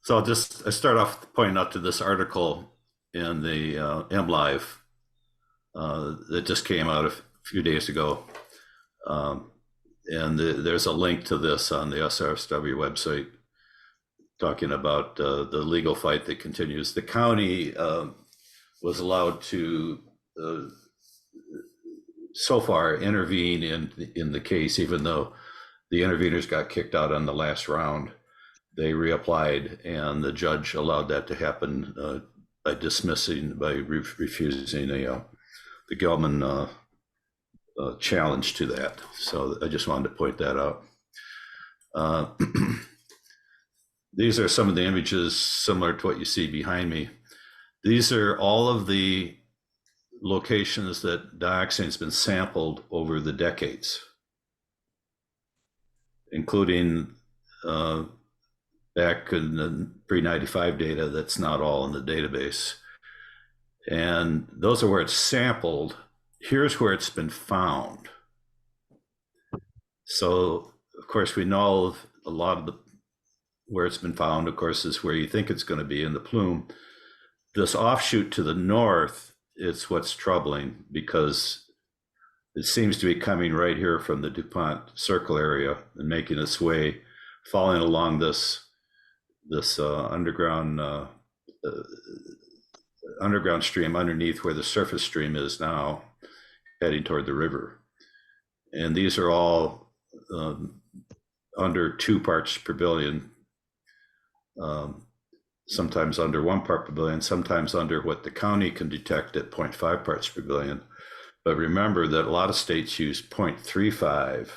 So I start off pointing out to this article in the MLive that just came out a few days ago. And there's a link to this on the SRSW website. talking about the legal fight that continues. The county was allowed to so far intervene in the case, even though the interveners got kicked out on the last round. They reapplied, and the judge allowed that to happen by refusing the Gelman challenge to that. So I just wanted to point that out. These are some of the images similar to what you see behind me. These are all of the locations that dioxin has been sampled over the decades, including back in the pre-95 data that's not all in the database. And those are where it's sampled. Here's where it's been found. So, of course, we know a lot of where it's been found, of course, is where you think it's going to be in the plume. This offshoot to the north, it's what's troubling, because it seems to be coming right here from the DuPont Circle area and making its way, following along this underground stream underneath where the surface stream is now, heading toward the river. And these are all under 2 parts per billion, sometimes under 1 part per billion, sometimes under what the county can detect at 0.5 parts per billion. But remember that a lot of states use 0.35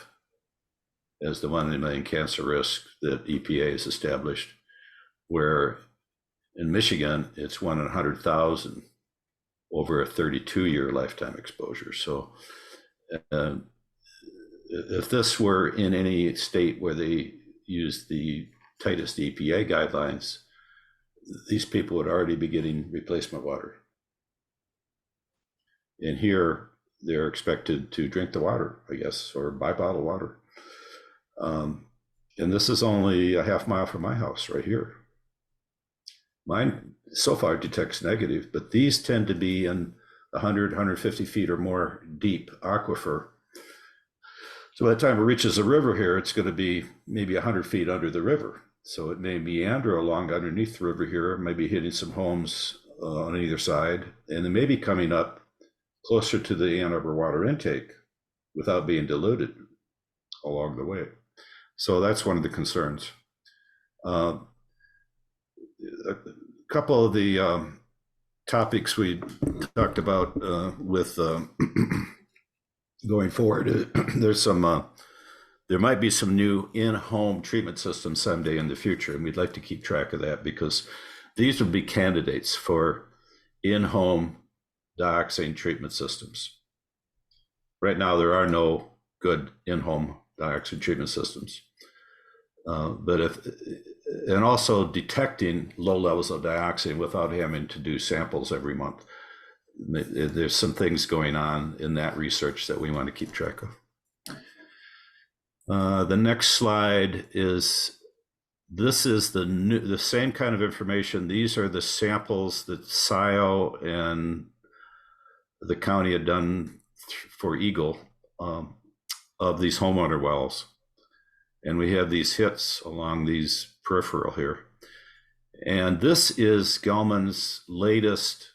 as the 1 in a million cancer risk that EPA has established, where in Michigan, it's 1 in 100,000 over a 32-year lifetime exposure. So if this were in any state where they use the tightest EPA guidelines, these people would already be getting replacement water. And here, they're expected to drink the water, I guess, or buy bottled water. And this is only a half mile from my house right here. Mine so far detects negative, but these tend to be in 100, 150 feet or more deep aquifer. So by the time it reaches the river here, it's going to be maybe 100 feet under the river. So it may meander along underneath the river here, maybe hitting some homes on either side, and it may be coming up closer to the Ann Arbor water intake without being diluted along the way. So that's one of the concerns. A couple of the topics we talked about with going forward, there's some, there might be some new in-home treatment systems someday in the future, and we'd like to keep track of that, because these would be candidates for in-home dioxin treatment systems. Right now, there are no good in-home dioxin treatment systems. And also detecting low levels of dioxin without having to do samples every month. There's some things going on in that research that we want to keep track of. The next slide is, this is the same kind of information. These are the samples that SIO and the county had done for EGLE of these homeowner wells. And we have these hits along these peripheral here. And this is Gelman's latest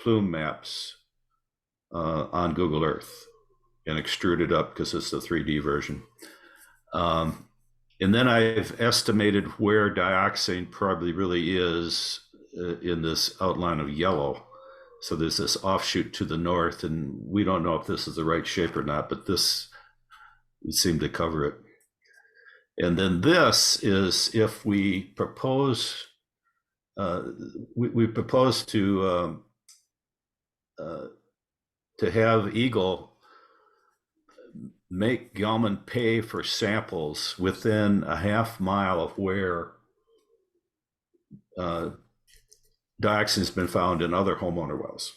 plume maps on Google Earth, and extruded up because it's the 3D version. And then I've estimated where dioxin probably really is in this outline of yellow. So there's this offshoot to the north, and we don't know if this is the right shape or not, but this would seem to cover it. And then this is if we propose, we propose to have EGLE make Gelman pay for samples within a half mile of where dioxin has been found in other homeowner wells.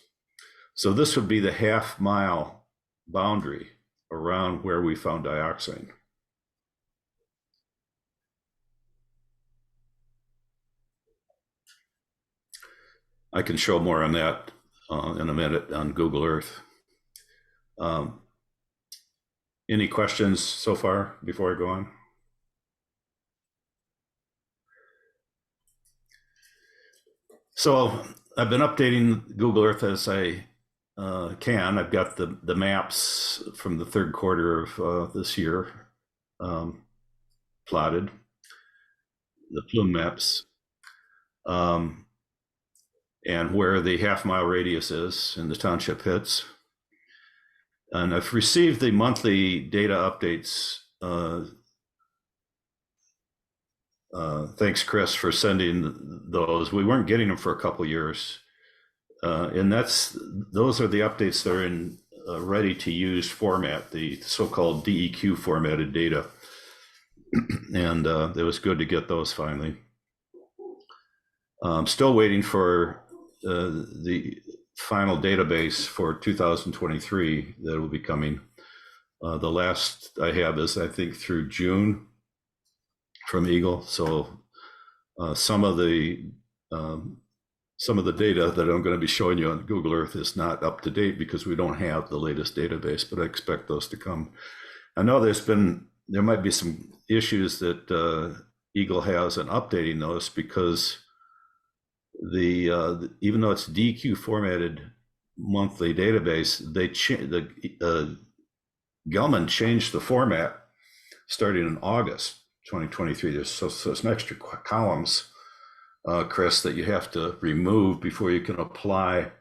So this would be the half mile boundary around where we found dioxin. I can show more on that in a minute on Google Earth. Any questions so far before I go on? So I've been updating Google Earth as I can. I've got the maps from the third quarter of this year plotted, the plume maps, and where the half-mile radius is in the township hits. And I've received the monthly data updates. Thanks, Chris, for sending those. We weren't getting them for a couple years. And those are the updates that are in ready to use format, the so-called DEQ formatted data. And it was good to get those finally. I'm still waiting for the final database for 2023 that will be coming. The last I have is, I think, through June from Eagle. So some of the data that I'm going to be showing you on Google Earth is not up to date because we don't have the latest database, but I expect those to come. I know there might be some issues that Eagle has in updating those because even though it's DQ formatted monthly database, Gelman changed the format starting in August 2023. There's some extra columns, Chris, that you have to remove before you can apply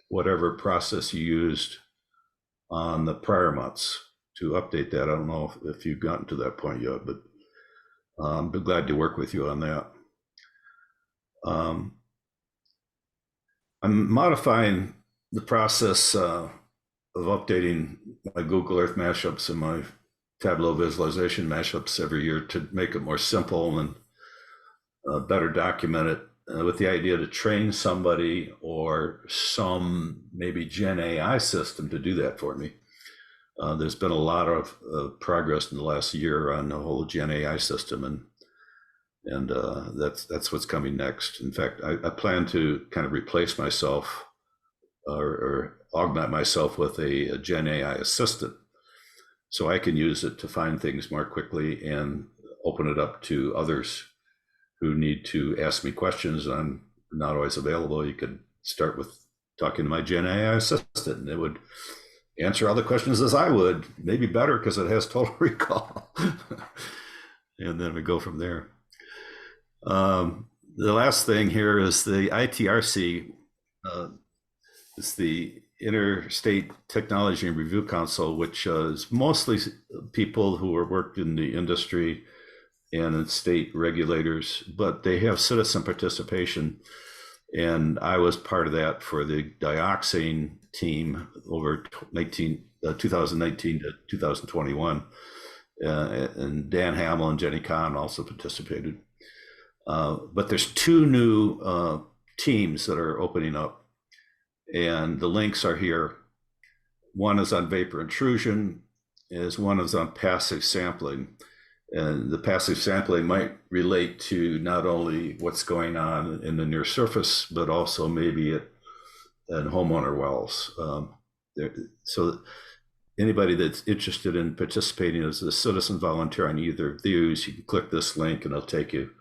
whatever process you used on the prior months to update that. I don't know if you've gotten to that point yet, but I'm glad to work with you on that. I'm modifying the process of updating my Google Earth mashups and my Tableau visualization mashups every year to make it more simple and better documented, with the idea to train somebody or some maybe Gen AI system to do that for me. There's been a lot of progress in the last year on the whole Gen AI system, and that's what's coming next. In fact, I plan to kind of replace myself or augment myself with a Gen AI assistant, so I can use it to find things more quickly and open it up to others who need to ask me questions. I'm not always available. You could start with talking to my Gen AI assistant, and it would answer all the questions as I would, maybe better because it has total recall. And then we go from there. The last thing here is the ITRC. It's the Interstate Technology and Review Council, which is mostly people who are worked in the industry and in state regulators, but they have citizen participation. And I was part of that for the dioxane team over 2019 to 2021. And Dan Hamill and Jenny Kahn also participated. But there's two new teams that are opening up, and the links are here. One is on vapor intrusion, one is on passive sampling. And the passive sampling might relate to not only what's going on in the near surface, but also maybe at homeowner wells. So anybody that's interested in participating as a citizen volunteer on either of these, you can click this link and it'll take you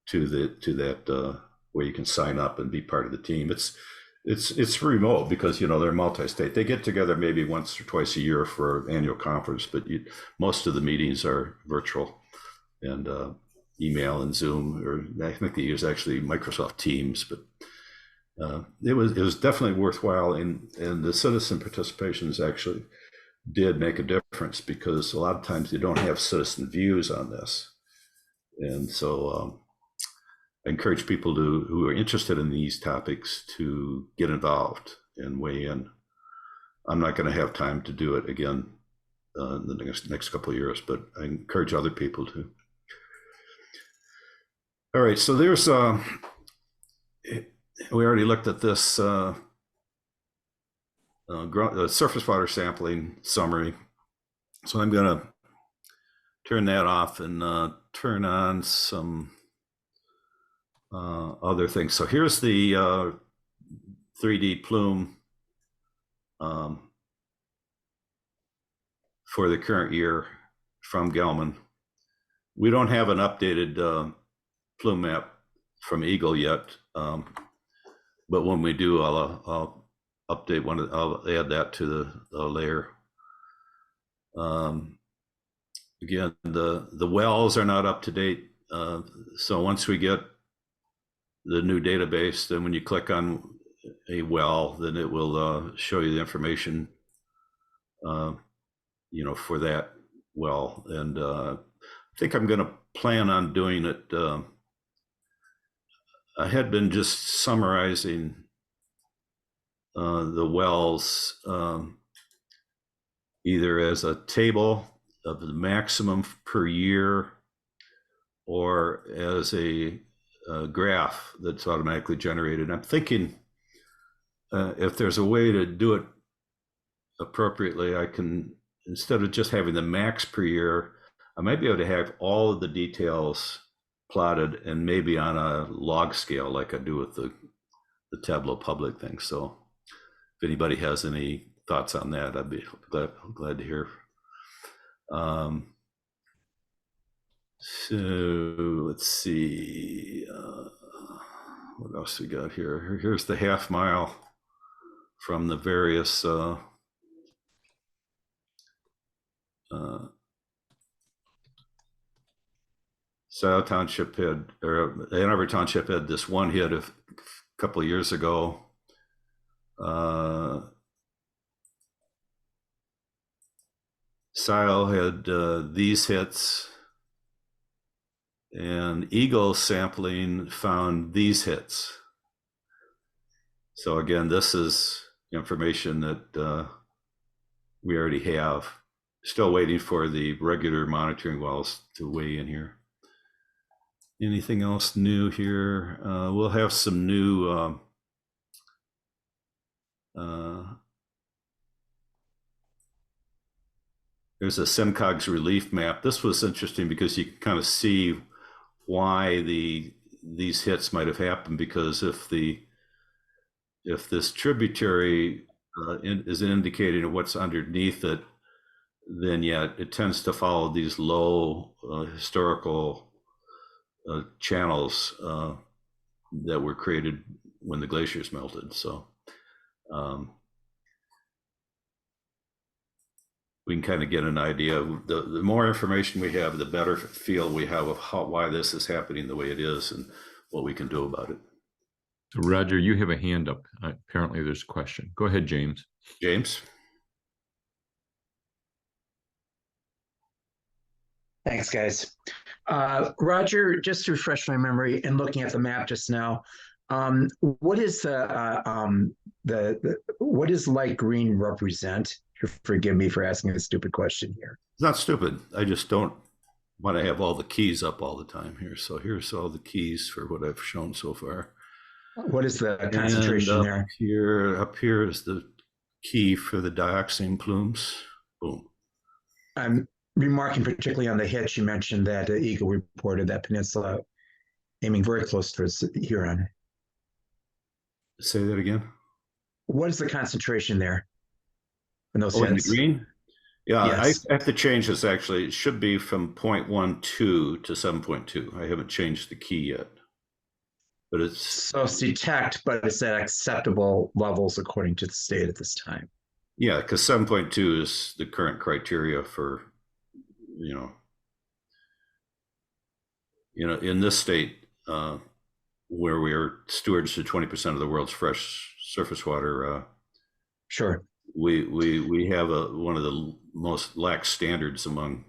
to that where you can sign up and be part of the team. It's remote because they're multi-state. They get together maybe once or twice a year for an annual conference, but most of the meetings are virtual and email and Zoom, or I think they use actually Microsoft Teams. But it was definitely worthwhile, and the citizen participations actually did make a difference because a lot of times they don't have citizen views on this, and so. I encourage people who are interested in these topics to get involved and weigh in. I'm not going to have time to do it again in the next couple of years, but I encourage other people to. All right, so there's we already looked at this surface water sampling summary, so I'm going to turn that off and turn on some other things. So here's the 3D plume for the current year from Gelman. We don't have an updated plume map from Eagle yet. but when we do, I'll update I'll add that to the layer. Again, the wells are not up to date. So once we get the new database, then when you click on a well, then it will show you the information, for that well. And I think I'm going to plan on doing it. I had been just summarizing the wells either as a table of the maximum per year or as a graph that's automatically generated. I'm thinking if there's a way to do it appropriately, I can, instead of just having the max per year, I might be able to have all of the details plotted and maybe on a log scale like I do with the Tableau Public thing. So if anybody has any thoughts on that, I'd be glad to hear. So let's see, what else we got here? Here's the half mile from the various Scioto Township had, or Ann Arbor Township had this one hit a couple of years ago. Scioto had these hits, and Eagle sampling found these hits. So again, this is information that we already have. Still waiting for the regular monitoring wells to weigh in here. Anything else new here? We'll have some new there's a SEMCOG's relief map. This was interesting because you can kind of see why these hits might have happened, because if this tributary is indicating of what's underneath it, then yeah, it tends to follow these low historical channels that were created when the glaciers melted. So we can kind of get an idea of the more information we have, the better feel we have of why this is happening the way it is and what we can do about it. So Roger, you have a hand up. Apparently there's a question. Go ahead, James. James. Thanks, guys. Roger, just to refresh my memory and looking at the map just now, what is what does light green represent? Forgive me for asking a stupid question here. It's not stupid. I just don't want to have all the keys up all the time here. So here's all the keys for what I've shown so far. What is the concentration there? Up here is the key for the dioxin plumes. Boom. I'm remarking particularly on the hits. You mentioned that Eagle reported that peninsula aiming very close towards Huron. Say that again. What is the concentration there in those hits? In the green? Yeah, yes. I have to change this actually. It should be from 0.12 to 7.2. I haven't changed the key yet. But it's so it's detect, but it's at acceptable levels according to the state at this time. Yeah, because 7.2 is the current criteria for, in this state where we are stewards to 20% of the world's fresh surface water. Sure. We have one of the most lax standards among.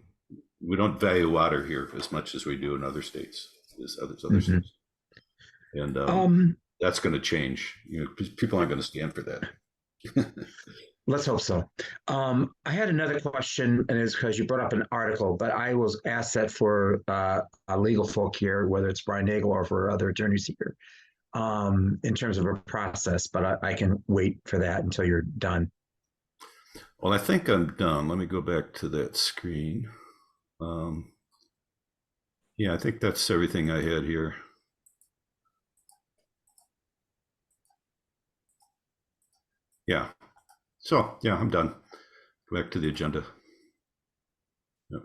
We don't value water here as much as we do in other states. Other states. And that's going to change. People aren't going to stand for that. Let's hope so. I had another question, and it's because you brought up an article, but I was asked that for legal folk here, whether it's Brian Nagel or for other attorneys here, in terms of a process, but I can wait for that until you're done. Well, I think I'm done. Let me go back to that screen. Yeah, I think that's everything I had here. Yeah. So, yeah, I'm done. Go back to the agenda.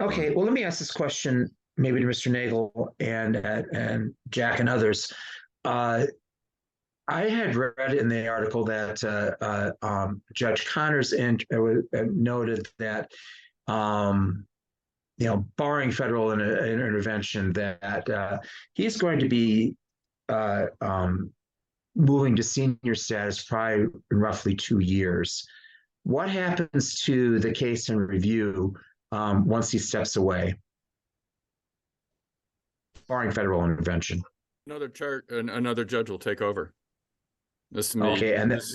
Okay, well, let me ask this question maybe to Mr. Nagel and Jack and others. I had read in the article that Judge Connors noted that, barring federal intervention, that he's going to be moving to senior status probably in roughly 2 years. What happens to the case in review once he steps away, barring federal intervention? Another judge will take over. This to me, okay, and this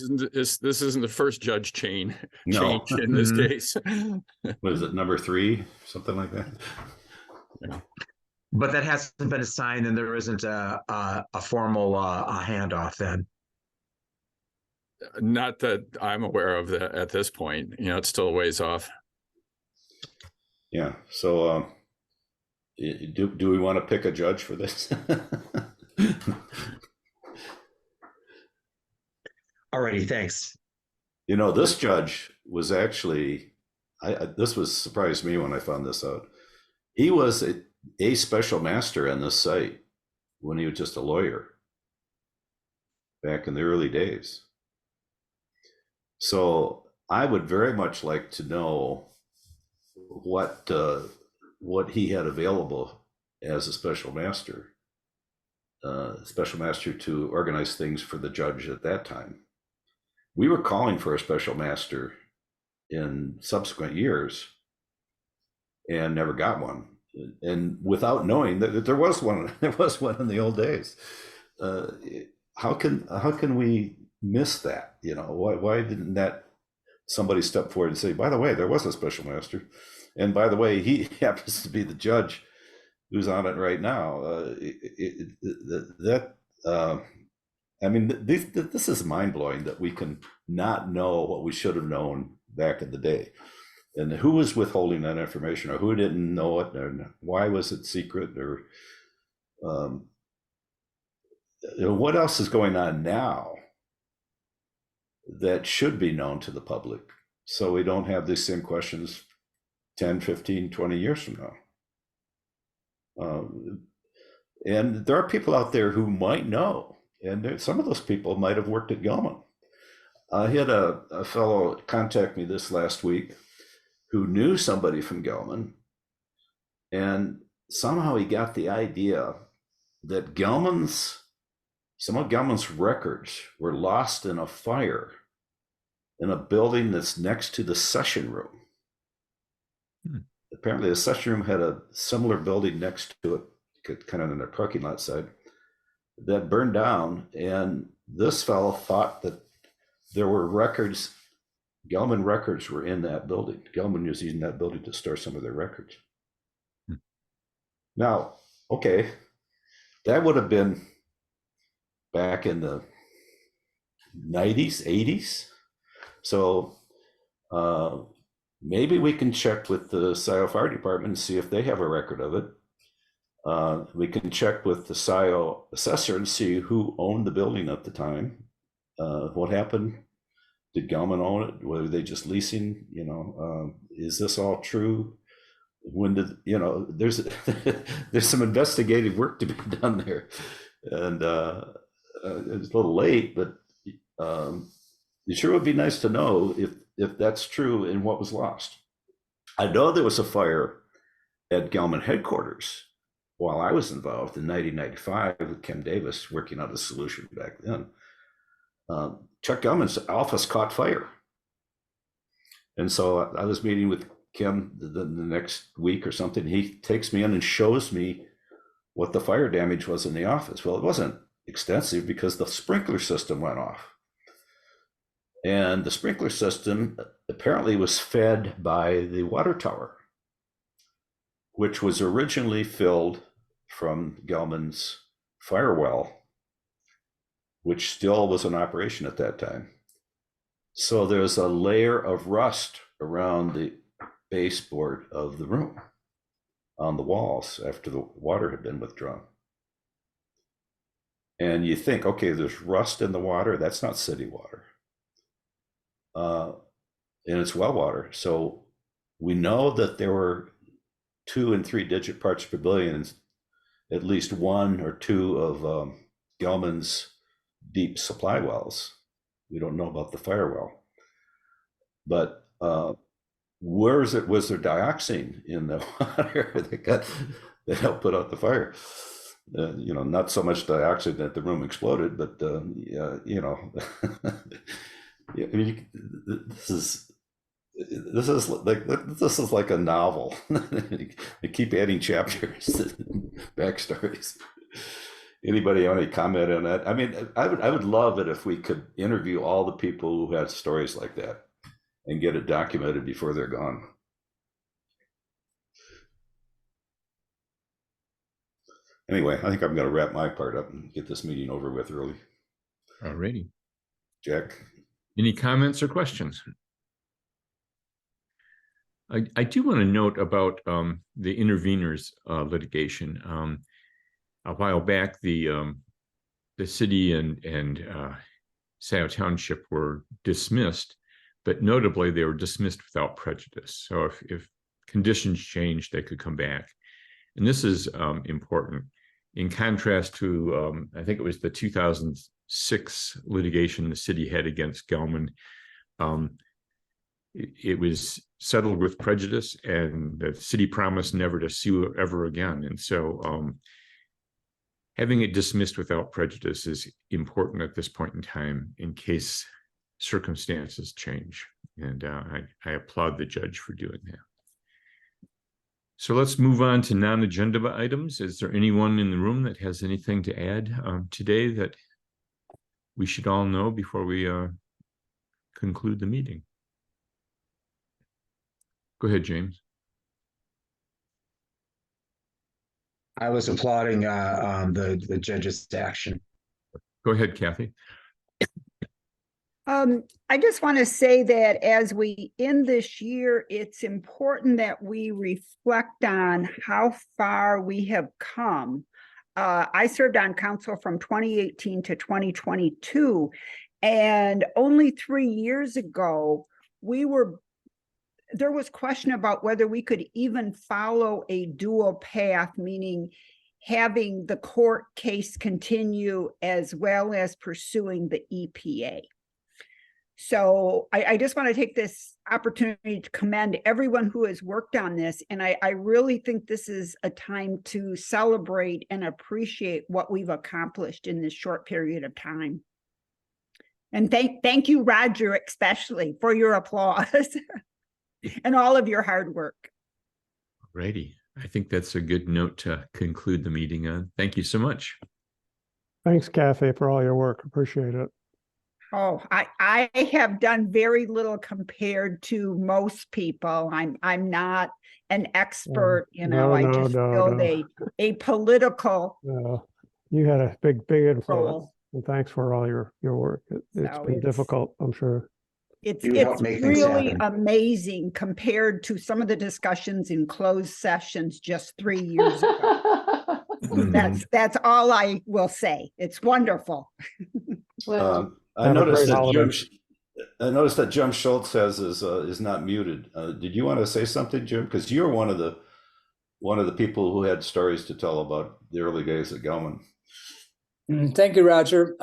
isn't the first judge change No. in this case. What is it, number 3, something like that? Yeah. But that hasn't been assigned, and there isn't a formal handoff then. Not that I'm aware of that at this point. It's still a ways off. Yeah. So, do we want to pick a judge for this? Alrighty, thanks. This judge was actually, this was surprised me when I found this out. He was a special master on this site when he was just a lawyer back in the early days. So I would very much like to know what he had available as a special master to organize things for the judge at that time. We were calling for a special master in subsequent years and never got one. And without knowing that there was one in the old days. How can we miss that? Why didn't that somebody step forward and say, by the way, there was a special master, and by the way, he happens to be the judge who's on it right now. This is mind-blowing that we can not know what we should have known back in the day. And who was withholding that information, or who didn't know it, and why was it secret, or what else is going on now that should be known to the public, so we don't have these same questions 10, 15, 20 years from now. And there are people out there who might know, and some of those people might have worked at Gelman. I had a fellow contact me this last week who knew somebody from Gelman, and somehow he got the idea that some of Gelman's records were lost in a fire in a building that's next to the session room. Apparently the session room had a similar building next to it, kind of in the parking lot side, that burned down, and this fellow thought that there were records, Gelman records were in that building. Gelman was using that building to store some of their records. Now, okay, that would have been back in the 90s, 80s. So maybe we can check with the SIO Fire Department and see if they have a record of it. We can check with the SIO assessor and see who owned the building at the time. What happened? Did Gelman own it? Were they just leasing? Is this all true? When did, there's some investigative work to be done there. And it's a little late, but it sure would be nice to know if that's true and what was lost. I know there was a fire at Gelman headquarters while I was involved in 1995 with Kim Davis working on a solution back then. Chuck Gelman's office caught fire. And so I was meeting with Kim the next week or something. He takes me in and shows me what the fire damage was in the office. Well, it wasn't extensive because the sprinkler system went off. And the sprinkler system apparently was fed by the water tower, which was originally filled from Gelman's fire well, which still was in operation at that time. So there's a layer of rust around the baseboard of the room on the walls after the water had been withdrawn. And you think, okay, there's rust in the water. That's not city water. And it's well water. So we know that there were 2 and 3 digit parts per billion, at least 1 or 2 of Gelman's deep supply wells. We don't know about the fire well. But was there dioxin in the water that helped put out the fire? Not so much dioxin that the room exploded, but I mean, this is like a novel. They keep adding chapters, backstories. Anybody have any comment on that? I mean, I would love it if we could interview all the people who had stories like that and get it documented before they're gone. Anyway, I think I'm going to wrap my part up and get this meeting over with early. All righty. Jack? Any comments or questions? I do want to note about the interveners litigation. A while back, the city and Scioto Township were dismissed, but notably they were dismissed without prejudice. So if conditions changed, they could come back. And this is important. In contrast to, I think it was the 2006 litigation the city had against Gelman. It was settled with prejudice, and the city promised never to sue ever again. And so having it dismissed without prejudice is important at this point in time in case circumstances change. And I applaud the judge for doing that. So let's move on to non-agenda items. Is there anyone in the room that has anything to add today that we should all know before we conclude the meeting? Go ahead, James. I was applauding the judge's action. Go ahead, Kathy. I just want to say that as we end this year, it's important that we reflect on how far we have come. I served on council from 2018 to 2022, and only 3 years ago, there was question about whether we could even follow a dual path, meaning having the court case continue as well as pursuing the EPA. So I just want to take this opportunity to commend everyone who has worked on this. And I really think this is a time to celebrate and appreciate what we've accomplished in this short period of time. And thank you, Roger, especially for your applause and all of your hard work. Righty. I think that's a good note to conclude the meeting on. Thank you so much. Thanks, Kathy, for all your work. Appreciate it. Oh, I have done very little compared to most people. I'm not an expert, I just filled a political. You had a big influence, role. and thanks for all your work. It's been difficult, I'm sure. It's really amazing compared to some of the discussions in closed sessions just 3 years ago. That's all I will say. It's wonderful. I noticed that Jim Schultz is not muted. Did you want to say something, Jim? Because you're one of the people who had stories to tell about the early days at Gelman. Thank you, Roger.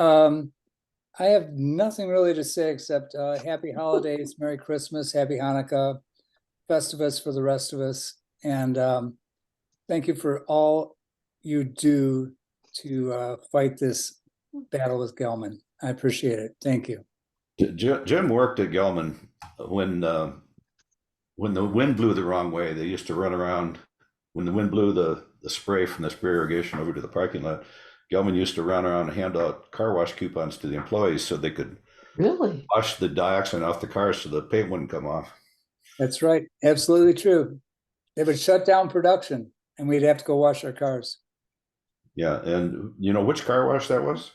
I have nothing really to say except happy holidays, Merry Christmas, Happy Hanukkah, Festivus for the rest of us, and thank you for all you do to fight this battle with Gelman. I appreciate it. Thank you. Jim worked at Gelman when the wind blew the wrong way. They used to run around when the wind blew the spray from the spray irrigation over to the parking lot. Gelman used to run around and hand out car wash coupons to the employees so they could really wash the dioxin off the cars so the paint wouldn't come off. That's right. Absolutely true. They would shut down production and we'd have to go wash our cars. Yeah. And you know which car wash that was?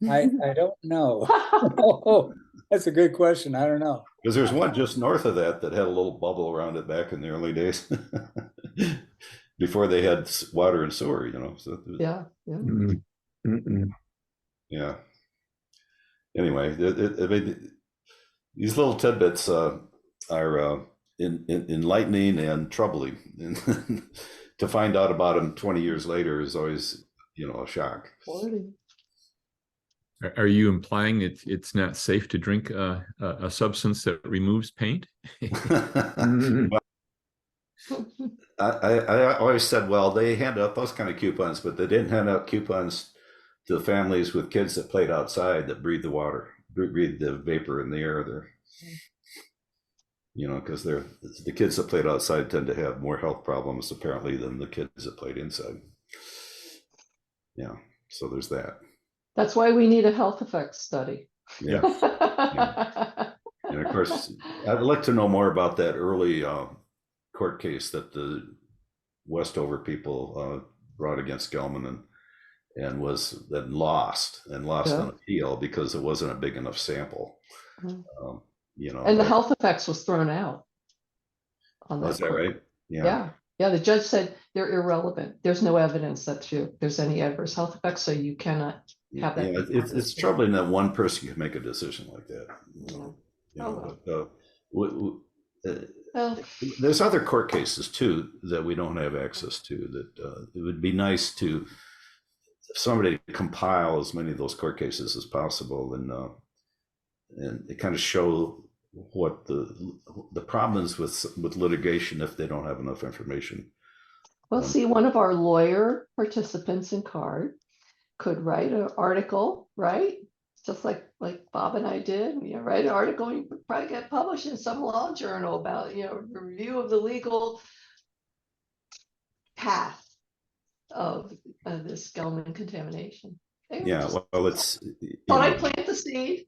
I don't know. Oh, that's a good question. I don't know. Because there's one just north of that had a little bubble around it back in the early days. Before they had water and sewer, So yeah. Yeah. Anyway, these little tidbits are enlightening and troubling. And to find out about them 20 years later is always, a shock. Are you implying that it's not safe to drink a substance that removes paint? I always said, well, they handed out those kind of coupons, but they didn't hand out coupons to the families with kids that played outside that breathed the water, breathed the vapor in the air there. You know, because the kids that played outside tend to have more health problems apparently than the kids that played inside. Yeah, so there's that. That's why we need a health effects study. Yeah. Yeah. And of course, I'd like to know more about that early court case that the Westover people brought against Gelman and was then lost on appeal because it wasn't a big enough sample. You know, and the health effects was thrown out on that. Was that right? Yeah. The judge said they're irrelevant. There's no evidence that there's any adverse health effects, so you cannot have that. Yeah, it's troubling that one person can make a decision like that. There's other court cases too that we don't have access to. That it would be nice to somebody compile as many of those court cases as possible, and it kind of show what the problems with litigation if they don't have enough information. Well, see, one of our lawyer participants in CARD could write an article, right? Just like Bob and I did, write an article, you could probably get published in some law journal about, review of the legal path of this Gelman contamination. Yeah, well, it's. Thought I plant the seed.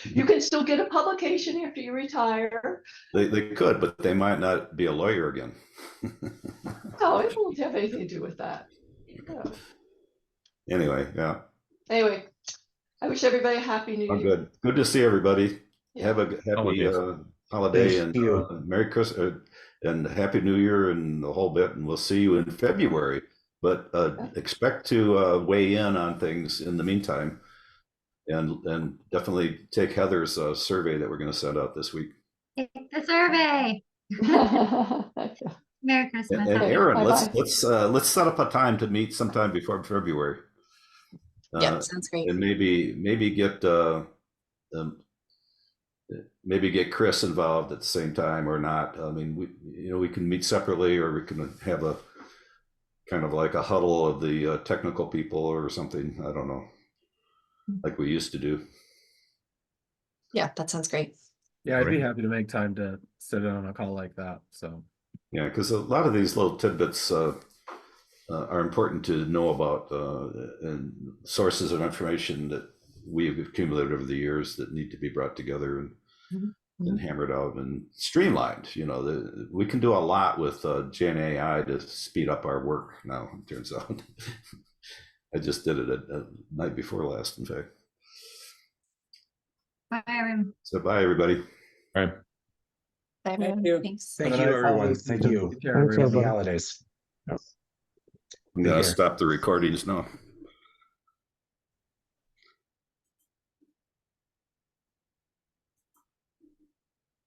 You can still get a publication after you retire. They could, but they might not be a lawyer again. No, it won't have anything to do with that. Yeah. Anyway, yeah. Anyway, I wish everybody a happy New Year. Good to see everybody. Yeah. Have a happy holiday and Merry Christmas and Happy New Year and the whole bit. And we'll see you in February. But expect to weigh in on things in the meantime. And definitely take Heather's survey that we're going to send out this week. Take the survey. Merry Christmas. And Aaron, let's set up a time to meet sometime before February. Yeah, sounds great. And maybe get Chris involved at the same time or not. I mean, we can meet separately, or we can have a kind of like a huddle of the technical people or something. I don't know. Like we used to do. Yeah, that sounds great. Yeah, I'd be happy to make time to sit in on a call like that. So yeah, because a lot of these little tidbits are important to know about, and sources of information that we've accumulated over the years that need to be brought together and hammered out and streamlined. We can do a lot with Gen AI to speed up our work now, it turns out. I just did it at night before last, in fact. Bye, everyone. So bye, everybody. Bye. Bye, everyone. Thank you. Thanks. Thank you, everyone. Thank you. Thanks, Happy everybody. holidays. I'm gonna stop the recordings now.